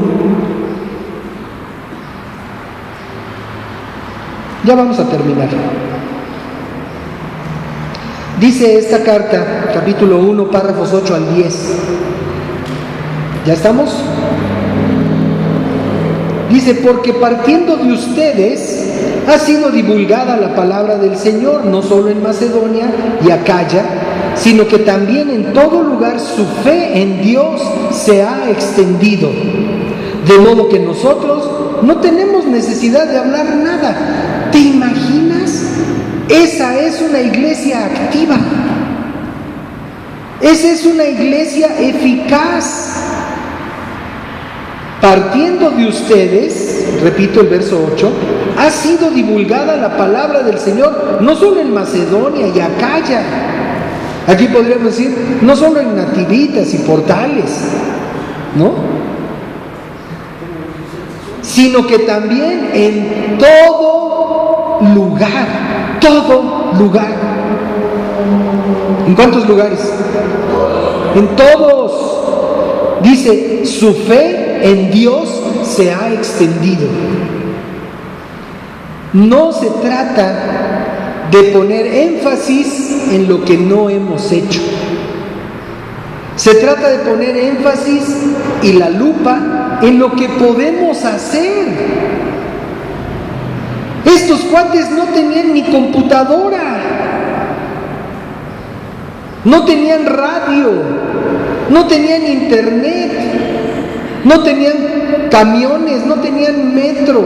Ya vamos a terminar. Dice esta carta, capítulo 1, párrafos 8 al 10. ¿Ya estamos? Dice, porque partiendo de ustedes ha sido divulgada la palabra del Señor, no solo en Macedonia y Acaya, sino que también en todo lugar su fe en Dios se ha extendido. De modo que nosotros no tenemos necesidad de hablar nada. ¿Te imaginas? Esa es una iglesia activa. Esa es una iglesia eficaz. Partiendo de ustedes, repito el verso 8, ha sido divulgada la palabra del Señor, no solo en Macedonia y Acaya. Aquí podríamos decir, no solo en Nativitas y Portales, ¿no? Sino que también en todo lugar, todo lugar. ¿En cuántos lugares? En todos. Dice, su fe en Dios se ha extendido. No se trata de poner énfasis en lo que no hemos hecho. Se trata de poner énfasis y la lupa en lo que podemos hacer. Estos cuates no tenían ni computadora, no tenían radio, no tenían internet, no tenían camiones, no tenían metro.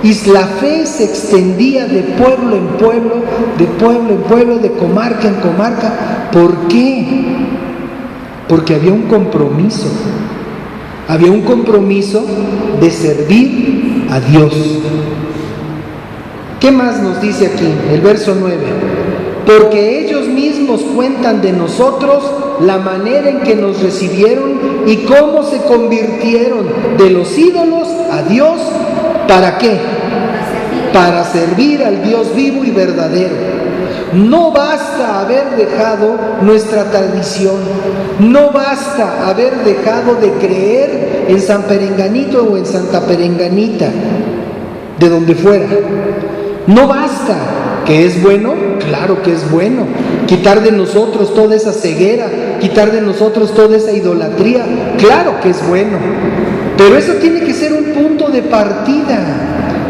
Y la fe se extendía de pueblo en pueblo, de pueblo en pueblo, de comarca en comarca. ¿Por qué? Porque había un compromiso. Había un compromiso de servir a Dios. ¿Qué más nos dice aquí? El verso 9. Porque ellos mismos cuentan de nosotros la manera en que nos recibieron y cómo se convirtieron de los ídolos a Dios. ¿Para qué? Para servir al Dios vivo y verdadero. No basta haber dejado nuestra tradición, no basta haber dejado de creer en San Perenganito o en Santa Perenganita, de donde fuera. No basta. ¿Que es bueno? Claro que es bueno. Quitar de nosotros toda esa ceguera, quitar de nosotros toda esa idolatría, claro que es bueno. Pero eso tiene que ser un punto de partida.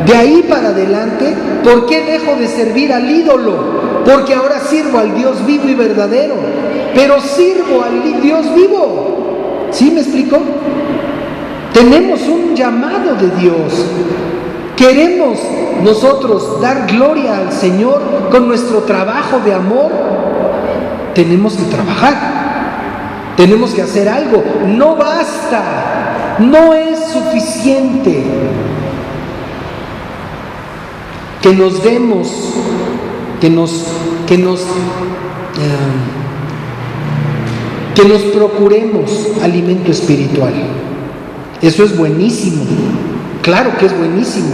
De ahí para adelante, ¿por qué dejo de servir al ídolo? Porque ahora sirvo al Dios vivo y verdadero. Pero sirvo al Dios vivo. ¿Sí me explico? Tenemos un llamado de Dios. Queremos nosotros dar gloria al Señor con nuestro trabajo de amor. Tenemos que trabajar. Tenemos que hacer algo. No basta. No es suficiente que nos demos, que nos procuremos alimento espiritual. Eso es buenísimo. Claro que es buenísimo.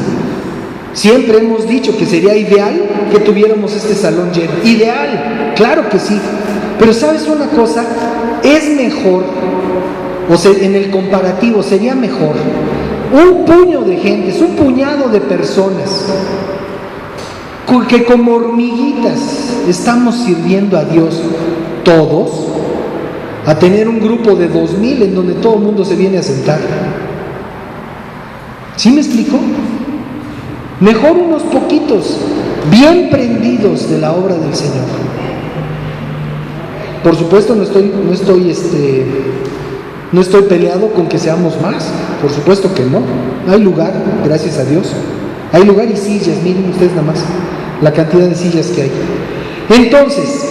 Siempre hemos dicho que sería ideal que tuviéramos este salón lleno. Ideal, claro que sí. Pero ¿sabes una cosa? Es mejor, o sea, en el comparativo sería mejor un puño de gentes, un puñado de personas que como hormiguitas estamos sirviendo a Dios todos, a tener un grupo de 2000 en donde todo el mundo se viene a sentar. ¿Sí me explico? Mejor unos poquitos, bien prendidos de la obra del Señor. Por supuesto no estoy peleado con que seamos más, por supuesto que no. Hay lugar, gracias a Dios. Hay lugar y sillas, miren ustedes nada más la cantidad de sillas que hay. Entonces,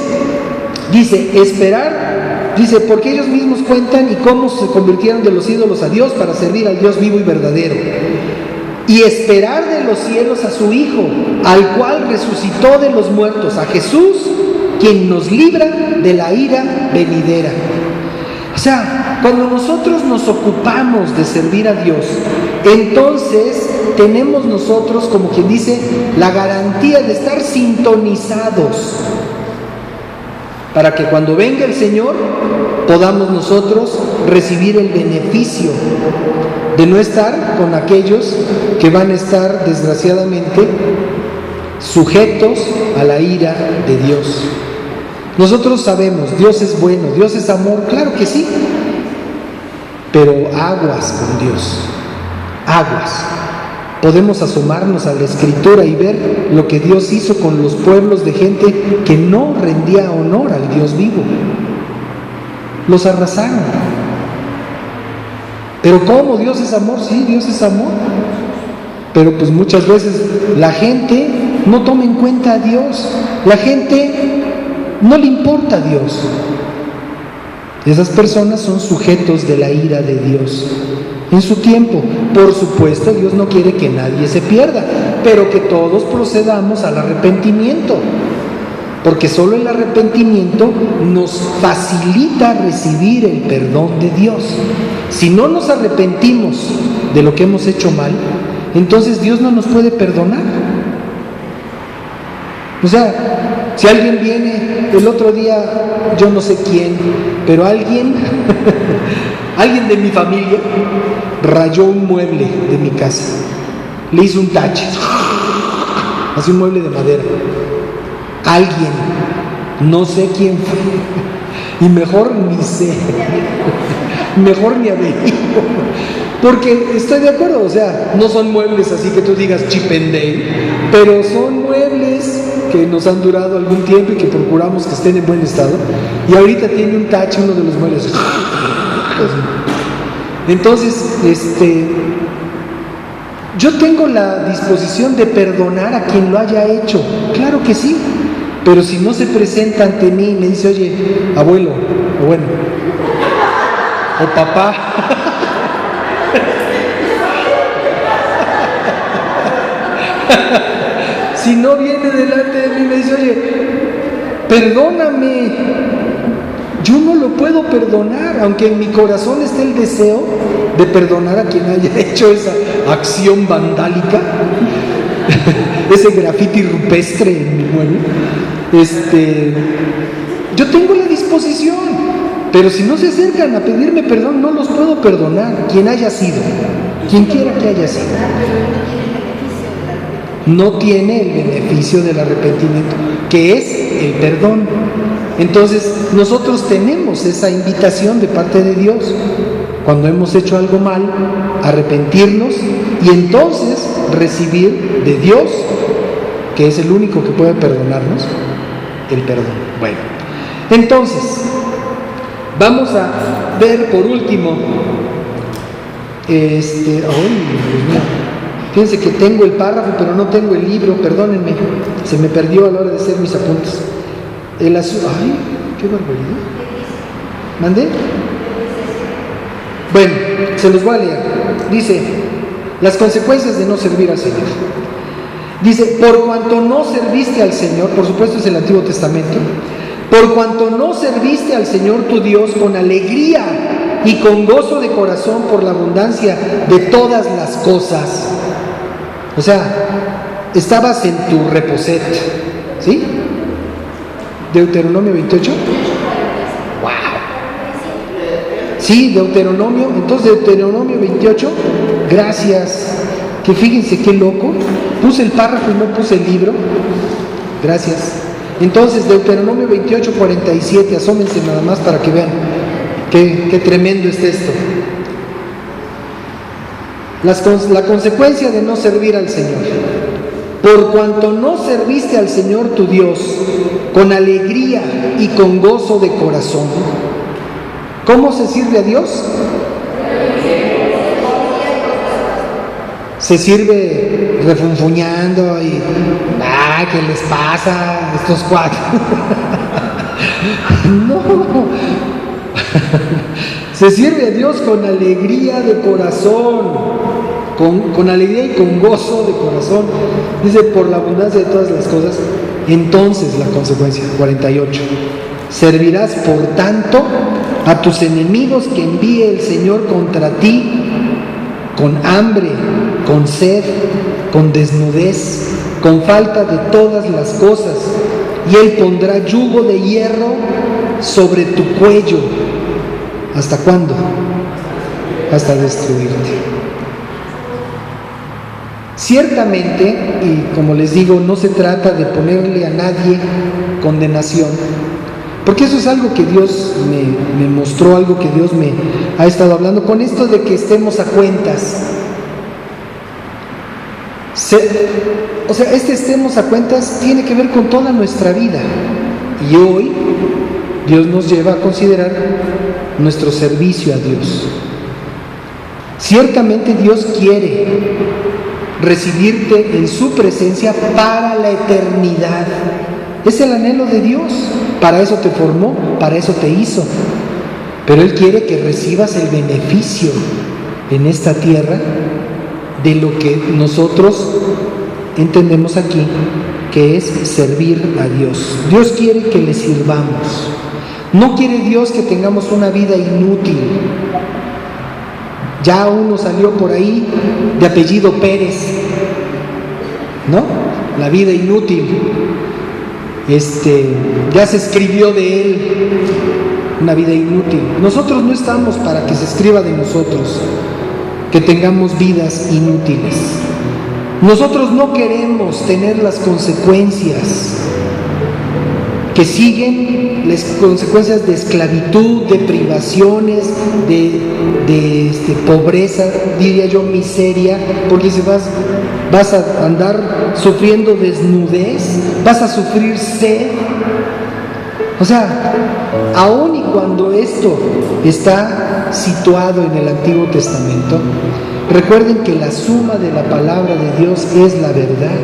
dice, porque ellos mismos cuentan y cómo se convirtieron de los ídolos a Dios para servir al Dios vivo y verdadero. Y esperar de los cielos a su Hijo, al cual resucitó de los muertos, a Jesús, quien nos libra de la ira venidera. sea, cuando nosotros nos ocupamos de servir a Dios, entonces tenemos nosotros, como quien dice, la garantía de estar sintonizados para que cuando venga el Señor podamos nosotros recibir el beneficio de no estar con aquellos que van a estar desgraciadamente sujetos a la ira de Dios. Nosotros sabemos, Dios es bueno, Dios es amor, claro que sí, pero aguas con Dios, aguas. Podemos asomarnos a la Escritura y ver lo que Dios hizo con los pueblos de gente que no rendía honor al Dios vivo. Los arrasaron. Pero ¿cómo? ¿Dios es amor? Sí, Dios es amor. Pero pues muchas veces la gente no toma en cuenta a Dios. La gente no le importa a Dios. Esas personas son sujetos de la ira de Dios en su tiempo. Por supuesto, Dios no quiere que nadie se pierda, pero que todos procedamos al arrepentimiento, porque solo el arrepentimiento nos facilita recibir el perdón de Dios. Si no nos arrepentimos de lo que hemos hecho mal, entonces Dios no nos puede perdonar. O sea, si alguien viene el otro día, yo no sé quién, pero alguien de mi familia rayó un mueble de mi casa, le hizo un tache, así un mueble de madera. Alguien, no sé quién fue, y mejor ni sé, mejor ni averiguo, porque estoy de acuerdo, o sea, no son muebles así que tú digas chipendale, pero son muebles que nos han durado algún tiempo y que procuramos que estén en buen estado, y ahorita tiene un tache uno de los muebles. Entonces, yo tengo la disposición de perdonar a quien lo haya hecho, claro que sí, pero si no se presenta ante mí y me dice, oye, abuelo, o bueno, o papá, si no viene delante de mí y me dice, oye, perdóname, yo no lo puedo perdonar, aunque en mi corazón esté el deseo de perdonar a quien haya hecho esa acción vandálica, ese grafiti rupestre en mi mueble. Yo tengo la disposición, pero si no se acercan a pedirme perdón, no los puedo perdonar, quien haya sido, quien quiera que haya sido. No tiene el beneficio del arrepentimiento, que es el perdón. Entonces, nosotros tenemos esa invitación de parte de Dios, cuando hemos hecho algo mal, arrepentirnos y entonces recibir de Dios, que es el único que puede perdonarnos, el perdón. Bueno, entonces, vamos a ver por último, ay, Dios mío, fíjense que tengo el párrafo, pero no tengo el libro, perdónenme, se me perdió a la hora de hacer mis apuntes. Ay, qué barbaridad. ¿Mandé? Bueno, se los voy a leer. Dice, las consecuencias de no servir al Señor. Dice, por cuanto no serviste al Señor, por supuesto es el Antiguo Testamento, por cuanto no serviste al Señor tu Dios con alegría y con gozo de corazón por la abundancia de todas las cosas. O sea, estabas en tu reposet, ¿sí? Deuteronomio 28. ¡Wow! Sí, Deuteronomio. Entonces, Deuteronomio 28. Gracias. Que fíjense qué loco. Puse el párrafo y no puse el libro. Gracias. Entonces, Deuteronomio 28, 47. Asómense nada más para que vean qué tremendo es esto. La consecuencia de no servir al Señor. Por cuanto no serviste al Señor tu Dios con alegría y con gozo de corazón. ¿Cómo se sirve a Dios? Se sirve refunfuñando y ¿qué les pasa a estos cuatro? No. Se sirve a Dios con alegría de corazón. Con alegría y con gozo de corazón. Dice, por la abundancia de todas las cosas. Entonces la consecuencia, 48. Servirás, por tanto, a tus enemigos que envíe el Señor contra ti, con hambre, con sed, con desnudez, con falta de todas las cosas, y Él pondrá yugo de hierro sobre tu cuello. ¿Hasta cuándo? Hasta destruirte. Ciertamente, y como les digo, no se trata de ponerle a nadie condenación, porque eso es algo que Dios me mostró, algo que Dios me ha estado hablando, con esto de que estemos a cuentas. Estemos a cuentas tiene que ver con toda nuestra vida. Y hoy Dios nos lleva a considerar nuestro servicio a Dios. Ciertamente Dios quiere recibirte en su presencia para la eternidad. Es el anhelo de Dios. Para eso te formó, para eso te hizo. Pero Él quiere que recibas el beneficio en esta tierra de lo que nosotros entendemos aquí, que es servir a Dios. Dios quiere que le sirvamos. No quiere Dios que tengamos una vida inútil. Ya uno salió por ahí de apellido Pérez, ¿no? La vida inútil. Ya se escribió de él una vida inútil. Nosotros no estamos para que se escriba de nosotros que tengamos vidas inútiles. Nosotros no queremos tener las consecuencias que siguen, las consecuencias de esclavitud, de privaciones, de pobreza, diría yo, miseria, porque si vas a andar sufriendo desnudez, vas a sufrir sed. O sea, aun y cuando esto está situado en el Antiguo Testamento, recuerden que la suma de la palabra de Dios es la verdad.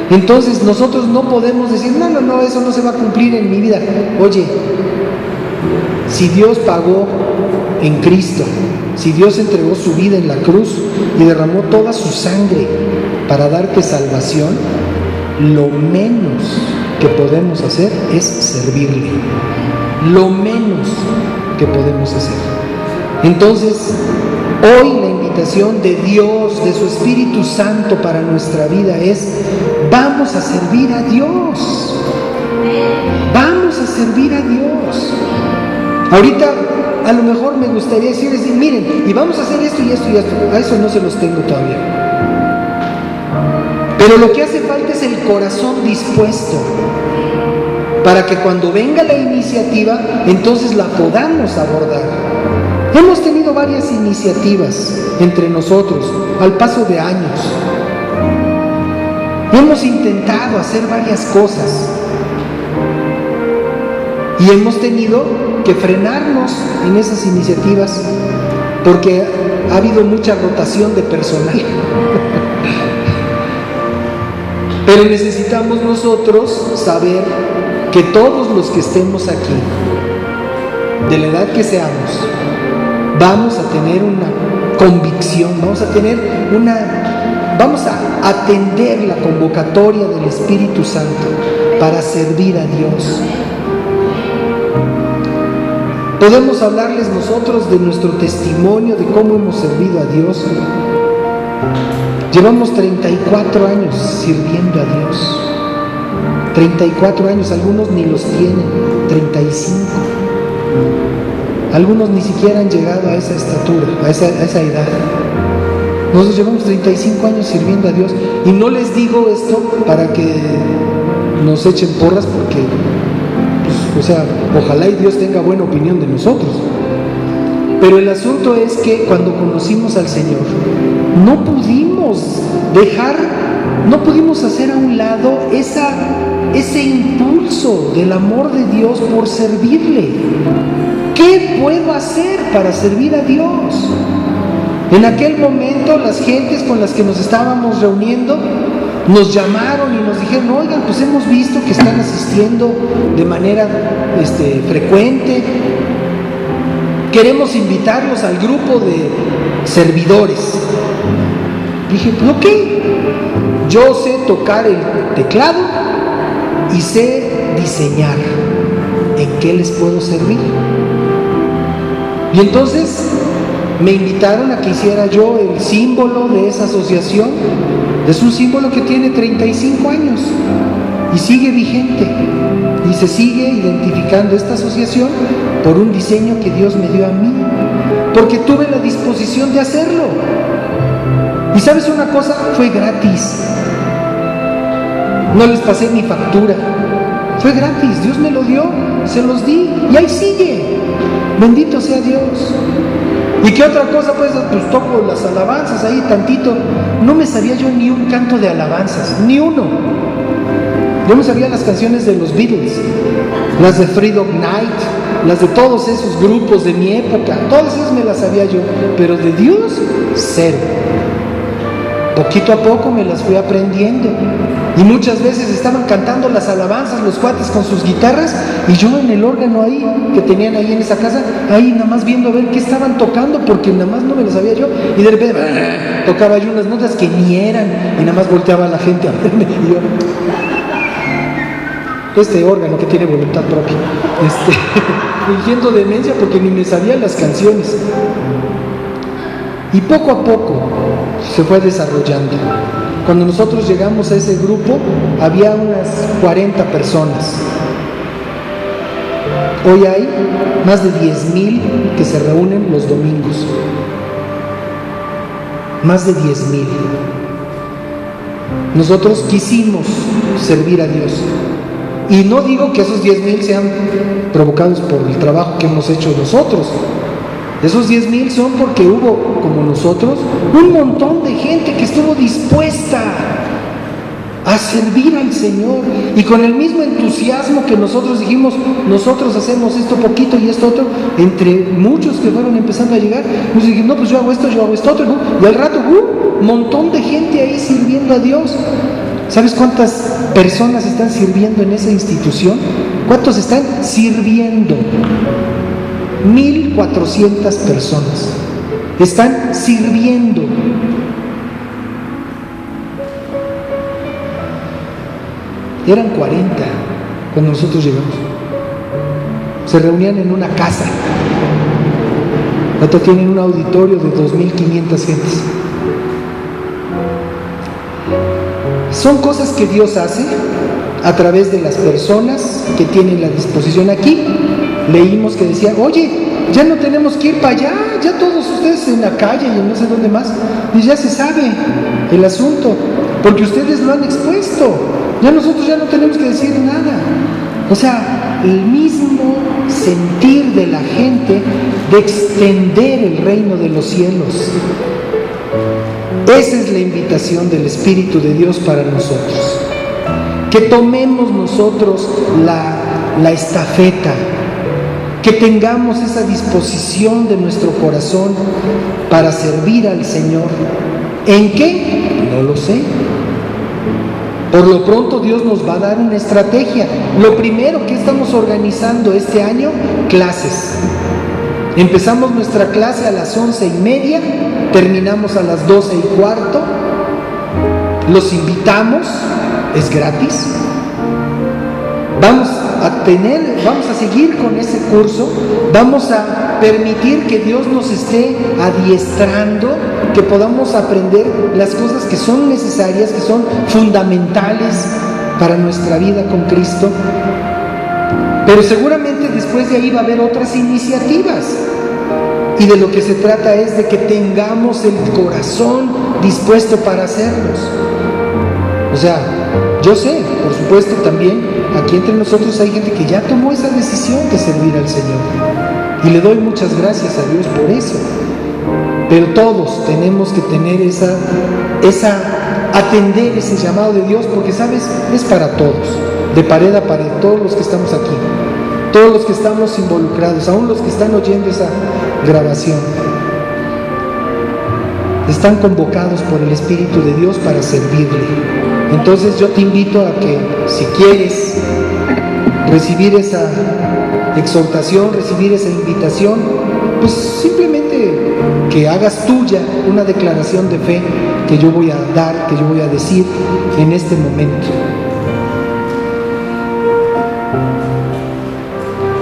Entonces nosotros no podemos decir, no, eso no se va a cumplir en mi vida. Oye, si Dios pagó en Cristo, si Dios entregó su vida en la cruz y derramó toda su sangre para darte salvación, lo menos que podemos hacer es servirle. Lo menos que podemos hacer. Entonces, hoy la invitación de Dios, de su Espíritu Santo para nuestra vida es: vamos a servir a Dios. Vamos a servir a Dios. Ahorita a lo mejor me gustaría decirles, miren, y vamos a hacer esto y esto y esto. A eso no se los tengo todavía. Pero lo que hace falta es el corazón dispuesto para que cuando venga la iniciativa, entonces la podamos abordar. Hemos tenido varias iniciativas entre nosotros al paso de años. Hemos intentado hacer varias cosas y hemos tenido que frenarnos en esas iniciativas porque ha habido mucha rotación de personal. Pero necesitamos nosotros saber que todos los que estemos aquí, de la edad que seamos, vamos a tener una convicción, vamos a atender la convocatoria del Espíritu Santo para servir a Dios. Podemos hablarles nosotros de nuestro testimonio, de cómo hemos servido a Dios. Llevamos 34 años sirviendo a Dios. 34 años, algunos ni los tienen, 35. Algunos ni siquiera han llegado a esa estatura, a esa edad. Nosotros llevamos 35 años sirviendo a Dios. Y no les digo esto para que nos echen porras, porque, ojalá y Dios tenga buena opinión de nosotros. Pero el asunto es que cuando conocimos al Señor, no pudimos hacer a un lado ese impulso del amor de Dios por servirle. ¿Qué puedo hacer para servir a Dios? En aquel momento las gentes con las que nos estábamos reuniendo nos llamaron y nos dijeron: oigan, pues hemos visto que están asistiendo de manera frecuente. Queremos invitarlos al grupo de servidores. Dije, pues ok, yo sé tocar el teclado y sé diseñar. ¿en qué les puedo servir? Y entonces me invitaron a que hiciera yo el símbolo de esa asociación. Es un símbolo que tiene 35 años y sigue vigente, y se sigue identificando esta asociación por un diseño que Dios me dio a mí, porque tuve la disposición de hacerlo. Y ¿sabes una cosa? Fue gratis. No les pasé mi factura, fue gratis. Dios me lo dio, se los di y ahí sigue. Bendito sea Dios. ¿Y qué otra cosa? Pues toco las alabanzas ahí tantito. No me sabía yo ni un canto de alabanzas, ni uno. Yo me sabía las canciones de los Beatles, las de Freedom Night, las de todos esos grupos de mi época, todas esas me las sabía yo, pero de Dios, cero. Poquito a poco me las fui aprendiendo, y muchas veces estaban cantando las alabanzas los cuates con sus guitarras, y yo en el órgano ahí, que tenían ahí en esa casa, ahí nada más viendo a ver qué estaban tocando, porque nada más no me lo sabía yo, y de repente tocaba yo unas notas que ni eran, y nada más volteaba la gente a verme, y yo... Este órgano que tiene voluntad propia, fingiendo demencia porque ni me sabía las canciones. Y poco a poco se fue desarrollando. Cuando nosotros llegamos a ese grupo, había unas 40 personas. Hoy hay más de 10,000 que se reúnen los domingos. Más de 10,000. Nosotros quisimos servir a Dios. Y no digo que esos 10,000 sean provocados por el trabajo que hemos hecho nosotros. Esos 10,000 son porque hubo, como nosotros, un montón de gente que estuvo dispuesta a servir al Señor. Y con el mismo entusiasmo que nosotros dijimos, nosotros hacemos esto poquito y esto otro, entre muchos que fueron empezando a llegar, nos dijimos, no, pues yo hago esto otro. Y al rato, un montón de gente ahí sirviendo a Dios. ¿Sabes cuántas personas están sirviendo en esa institución? ¿Cuántos están sirviendo? 1,400 personas están sirviendo. Eran 40 cuando nosotros llegamos. Se reunían en una casa. Ahora tienen un auditorio de 2,500 gentes. Son cosas que Dios hace a través de las personas que tienen la disposición. Aquí leímos que decía, oye, ya no tenemos que ir para allá, ya todos ustedes en la calle y en no sé dónde más, y ya se sabe el asunto, porque ustedes lo han expuesto, ya nosotros ya no tenemos que decir nada. O sea, el mismo sentir de la gente de extender el reino de los cielos. Esa es la invitación del Espíritu de Dios para nosotros. Que tomemos nosotros la estafeta, que tengamos esa disposición de nuestro corazón para servir al Señor. ¿En qué? No lo sé. Por lo pronto Dios nos va a dar una estrategia. Lo primero que estamos organizando este año, clases. Empezamos nuestra clase a las 11:30, terminamos a las 12:15. Los invitamos, es gratis. Vamos a seguir con ese curso, vamos a permitir que Dios nos esté adiestrando, que podamos aprender las cosas que son necesarias, que son fundamentales para nuestra vida con Cristo. Pero seguramente después de ahí va a haber otras iniciativas. Y de lo que se trata es de que tengamos el corazón dispuesto para hacerlos. O sea, yo sé, por supuesto también, aquí entre nosotros hay gente que ya tomó esa decisión de servir al Señor. Y le doy muchas gracias a Dios por eso. Pero todos tenemos que tener atender ese llamado de Dios, porque sabes, es para todos, de pared a pared, todos los que estamos aquí, todos los que estamos involucrados, aún los que están oyendo esa grabación, están convocados por el Espíritu de Dios para servirle. Entonces yo te invito a que, si quieres recibir esa exhortación, recibir esa invitación, pues simplemente que hagas tuya una declaración de fe que yo voy a dar, que yo voy a decir en este momento.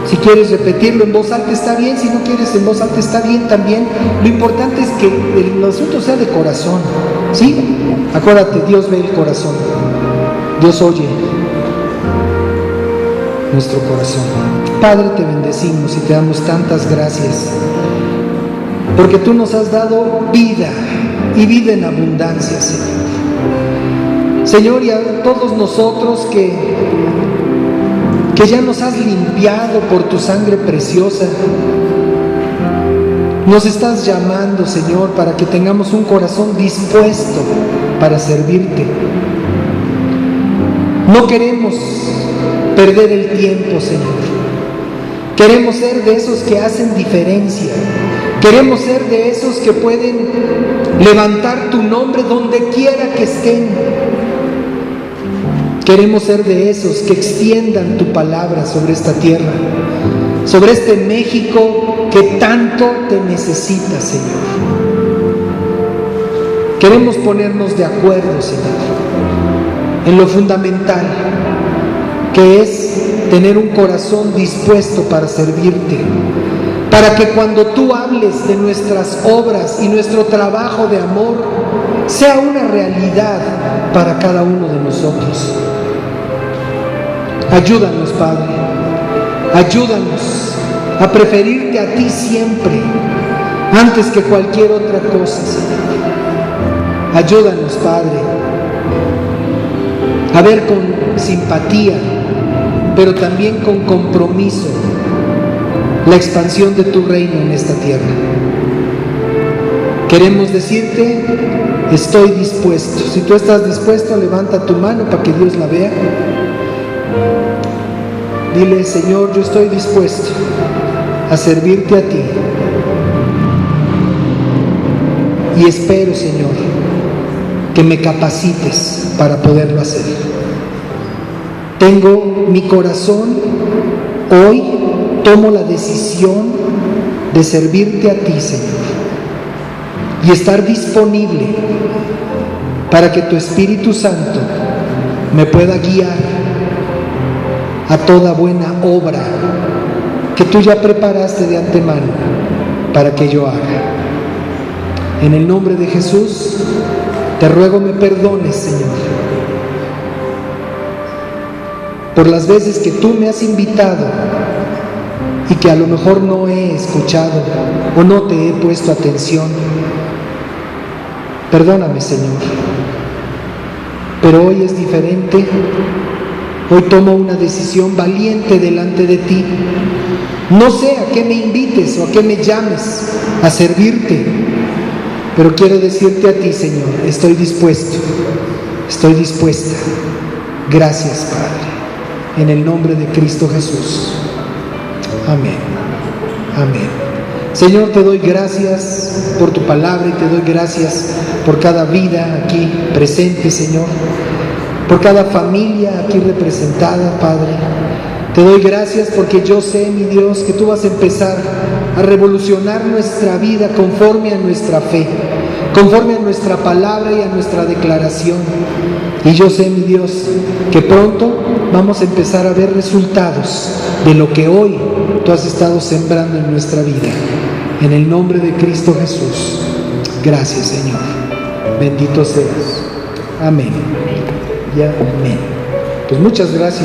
Si quieres repetirlo en voz alta está bien, si no quieres en voz alta está bien también. Lo importante es que el asunto sea de corazón, ¿sí? Acuérdate, Dios ve el corazón, Dios oye nuestro corazón. Padre, te bendecimos y te damos tantas gracias, porque tú nos has dado vida y vida en abundancia, Señor. Señor, y a todos nosotros que ya nos has limpiado por tu sangre preciosa, nos estás llamando, Señor, para que tengamos un corazón dispuesto para servirte. No queremos perder el tiempo, Señor. Queremos ser de esos que hacen diferencia. Queremos ser de esos que pueden levantar tu nombre donde quiera que estén. Queremos ser de esos que extiendan tu palabra sobre esta tierra, sobre este México que tanto te necesita, Señor. Queremos ponernos de acuerdo, Señor, en lo fundamental, que es tener un corazón dispuesto para servirte, para que cuando tú hables de nuestras obras y nuestro trabajo de amor, sea una realidad para cada uno de nosotros. Ayúdanos, Padre, ayúdanos a preferirte a ti siempre, antes que cualquier otra cosa, Señor. Ayúdanos, Padre, a ver con simpatía, pero también con compromiso, la expansión de tu reino en esta tierra. Queremos decirte, estoy dispuesto. Si tú estás dispuesto, levanta tu mano para que Dios la vea. Dile, Señor, yo estoy dispuesto a servirte a ti. Y espero, Señor, que me capacites para poderlo hacer. Tengo mi corazón, hoy tomo la decisión de servirte a ti, Señor, y estar disponible para que tu Espíritu Santo me pueda guiar a toda buena obra que tú ya preparaste de antemano para que yo haga. En el nombre de Jesús, te ruego me perdones, Señor, por las veces que tú me has invitado y que a lo mejor no he escuchado o no te he puesto atención. Perdóname, Señor, pero hoy es diferente. Hoy tomo una decisión valiente delante de ti. No sé a qué me invites o a qué me llames a servirte, pero quiero decirte a ti, Señor, estoy dispuesto, estoy dispuesta. Gracias, Padre, en el nombre de Cristo Jesús. Amén. Amén. Señor, te doy gracias por tu palabra y te doy gracias por cada vida aquí presente, Señor, por cada familia aquí representada, Padre. Te doy gracias porque yo sé, mi Dios, que tú vas a empezar a revolucionar nuestra vida conforme a nuestra fe, conforme a nuestra palabra y a nuestra declaración. Y yo sé, mi Dios, que pronto vamos a empezar a ver resultados de lo que hoy tú has estado sembrando en nuestra vida. En el nombre de Cristo Jesús. Gracias, Señor. Bendito seas. Amén. Ya, amén. Pues muchas gracias.